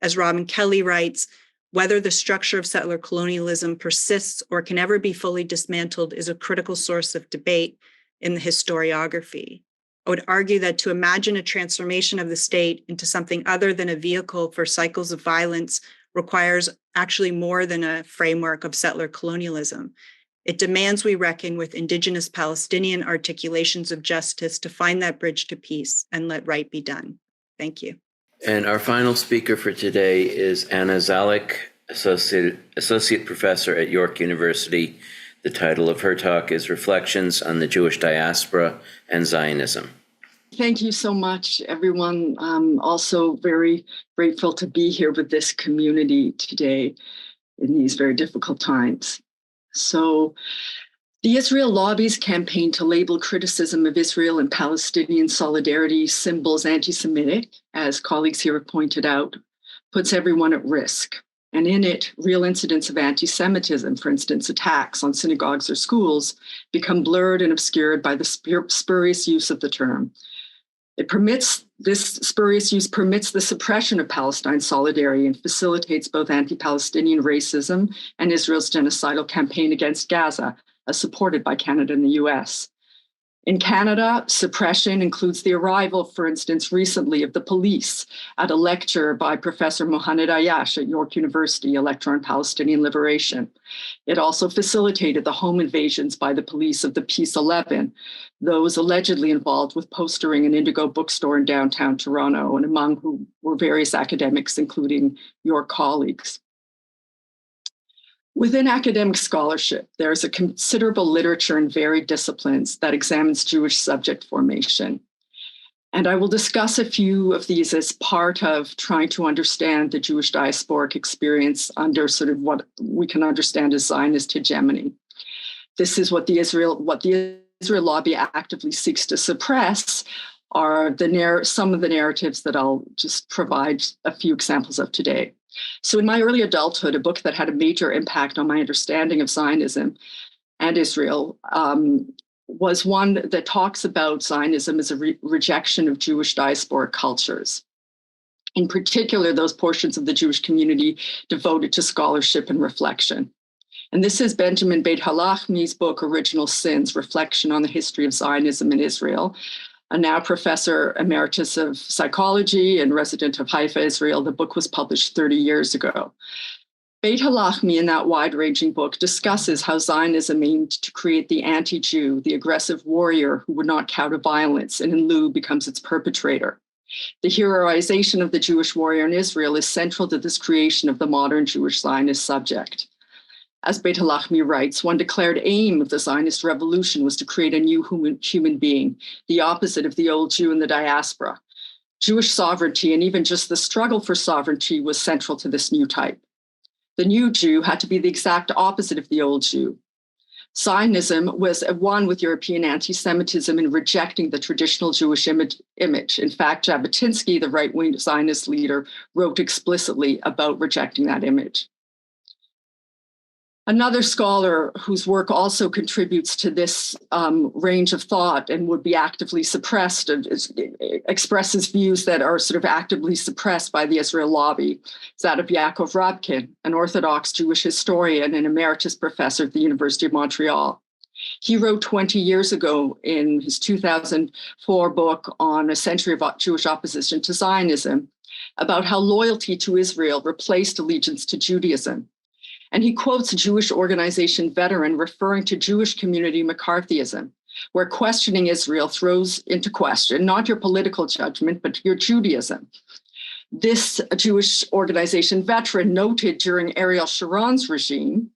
As Robin Kelly writes, whether the structure of settler colonialism persists or can ever be fully dismantled is a critical source of debate in the historiography. I would argue that to imagine a transformation of the state into something other than a vehicle for cycles of violence requires actually more than a framework of settler colonialism. It demands we reckon with Indigenous Palestinian articulations of justice to find that bridge to peace and let right be done. Thank you. And our final speaker for today is Anna Zalik, Associate Professor at York University. The title of her talk is Reflections on the Jewish Diaspora and Zionism. Thank you so much, everyone. I'm also very grateful to be here with this community today in these very difficult times. So, the Israel Lobby's campaign to label criticism of Israel and Palestinian solidarity symbols anti-Semitic, as colleagues here have pointed out, puts everyone at risk. And in it, real incidents of anti-Semitism, for instance, attacks on synagogues or schools, become blurred and obscured by the spurious use of the term. This spurious use permits the suppression of Palestine solidarity and facilitates both anti-Palestinian racism and Israel's genocidal campaign against Gaza, as supported by Canada and the US. In Canada, suppression includes the arrival, for instance, recently of the police at a lecture by Professor Mohamed Ayash at York University, a lecture on Palestinian liberation. It also facilitated the home invasions by the police of the Peace 11, those allegedly involved with postering an Indigo bookstore in downtown Toronto, and among whom were various academics, including your colleagues. Within academic scholarship, there is a considerable literature in varied disciplines that examines Jewish subject formation. And I will discuss a few of these as part of trying to understand the Jewish diasporic experience under sort of what we can understand as Zionist hegemony. This is what the Israel lobby actively seeks to suppress are some of the narratives that I'll just provide a few examples of today. So in my early adulthood, a book that had a major impact on my understanding of Zionism and Israel was one that talks about Zionism as a rejection of Jewish diasporic cultures. In particular, those portions of the Jewish community devoted to scholarship and reflection. And this is Benjamin Beit Halachmi's book, Original Sins, Reflection on the History of Zionism in Israel, a now professor emeritus of psychology and resident of Haifa, Israel. The book was published 30 years ago. Beit Halachmi, in that wide-ranging book, discusses how Zionism aimed to create the anti-Jew, the aggressive warrior who would not cow to violence, and in lieu becomes its perpetrator. The heroization of the Jewish warrior in Israel is central to this creation of the modern Jewish Zionist subject. As Beit Halachmi writes, one declared aim of the Zionist revolution was to create a new human being, the opposite of the old Jew in the diaspora. Jewish sovereignty and even just the struggle for sovereignty was central to this new type. The new Jew had to be the exact opposite of the old Jew. Zionism was at one with European anti-Semitism in rejecting the traditional Jewish image. In fact, Jabotinsky, the right-wing Zionist leader, wrote explicitly about rejecting that image. Another scholar whose work also contributes to this range of thought and would be actively suppressed, expresses views that are sort of actively suppressed by the Israel lobby, is that of Yaakov Rabkin, an Orthodox Jewish historian and emeritus professor at the University of Montreal. He wrote 20 years ago in his 2004 book on a century of Jewish opposition to Zionism about how loyalty to Israel replaced allegiance to Judaism. And he quotes a Jewish organization veteran referring to Jewish community McCarthyism, where questioning Israel throws into question not your political judgment, but your Judaism. This Jewish organization veteran noted during Ariel Sharon's regime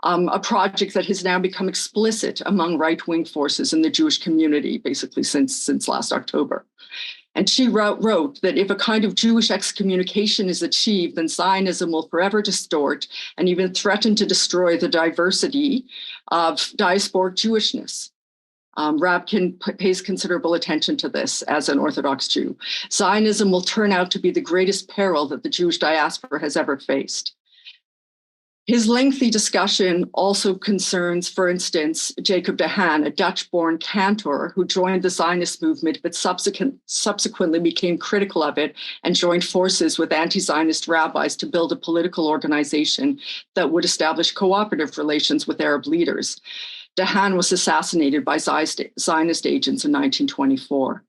a project that has now become explicit among right-wing forces in the Jewish community, basically since last October. And she wrote that if a kind of Jewish excommunication is achieved, then Zionism will forever distort and even threaten to destroy the diversity of diasporic Jewishness. Rabkin pays considerable attention to this as an Orthodox Jew. Zionism will turn out to be the greatest peril that the Jewish diaspora has ever faced. His lengthy discussion also concerns, for instance, Jacob de Haan, a Dutch-born cantor who joined the Zionist movement, but subsequently became critical of it and joined forces with anti-Zionist rabbis to build a political organization that would establish cooperative relations with Arab leaders. De Haan was assassinated by Zionist agents in 1924.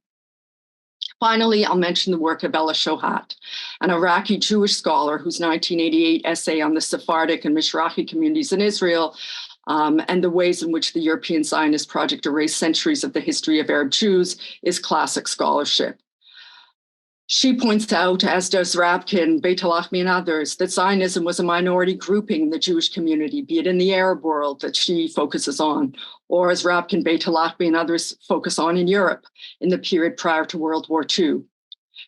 Finally, I'll mention the work of Ella Shohat, an Iraqi Jewish scholar whose 1988 essay on the Sephardic and Mizrahi communities in Israel and the ways in which the European Zionist project erased centuries of the history of Arab Jews is classic scholarship. She points out, as does Rabkin, Beit Halachmi, and others, that Zionism was a minority grouping in the Jewish community, be it in the Arab world that she focuses on, or as Rabkin, Beit Halachmi, and others focus on in Europe in the period prior to World War II.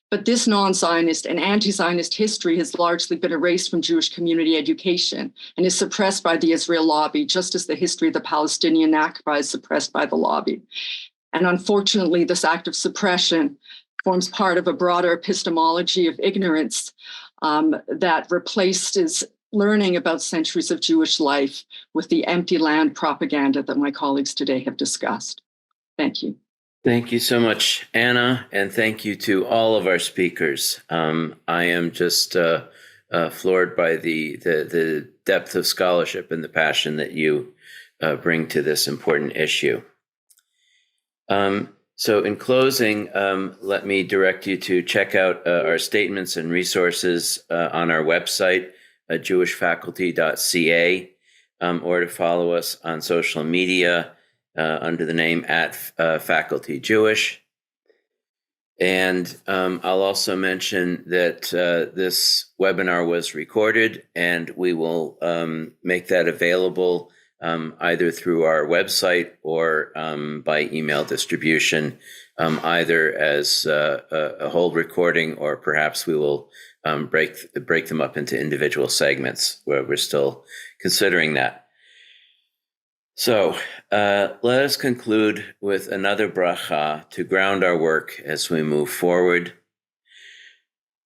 But this non-Zionist and anti-Zionist history has largely been erased from Jewish community education and is suppressed by the Israel lobby, just as the history of the Palestinian Nakba is suppressed by the lobby. And unfortunately, this act of suppression forms part of a broader epistemology of ignorance that replaces learning about centuries of Jewish life with the empty land propaganda that my colleagues today have discussed. Thank you. Thank you so much, Anna, and thank you to all of our speakers. I am just floored by the depth of scholarship and the passion that you bring to this important issue. So in closing, let me direct you to check out our statements and resources on our website, jewishfaculty.ca, or to follow us on social media under the name @FacultyJewish. And I'll also mention that this webinar was recorded, and we will make that available either through our website or by email distribution, either as a whole recording, or perhaps we will break them up into individual segments, where we're still considering that. So let us conclude with another bracha to ground our work as we move forward.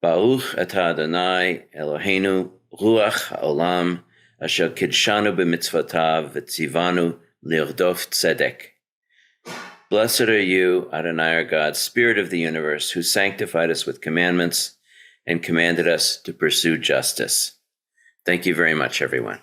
Baruch atah Adonai Eloheinu ruach haolam asher kidshanu b'mitzvotav v'tzivanu lirdof tzedek. Blessed are you, Adonai our God, Spirit of the universe, who sanctified us with commandments and commanded us to pursue justice. Thank you very much, everyone.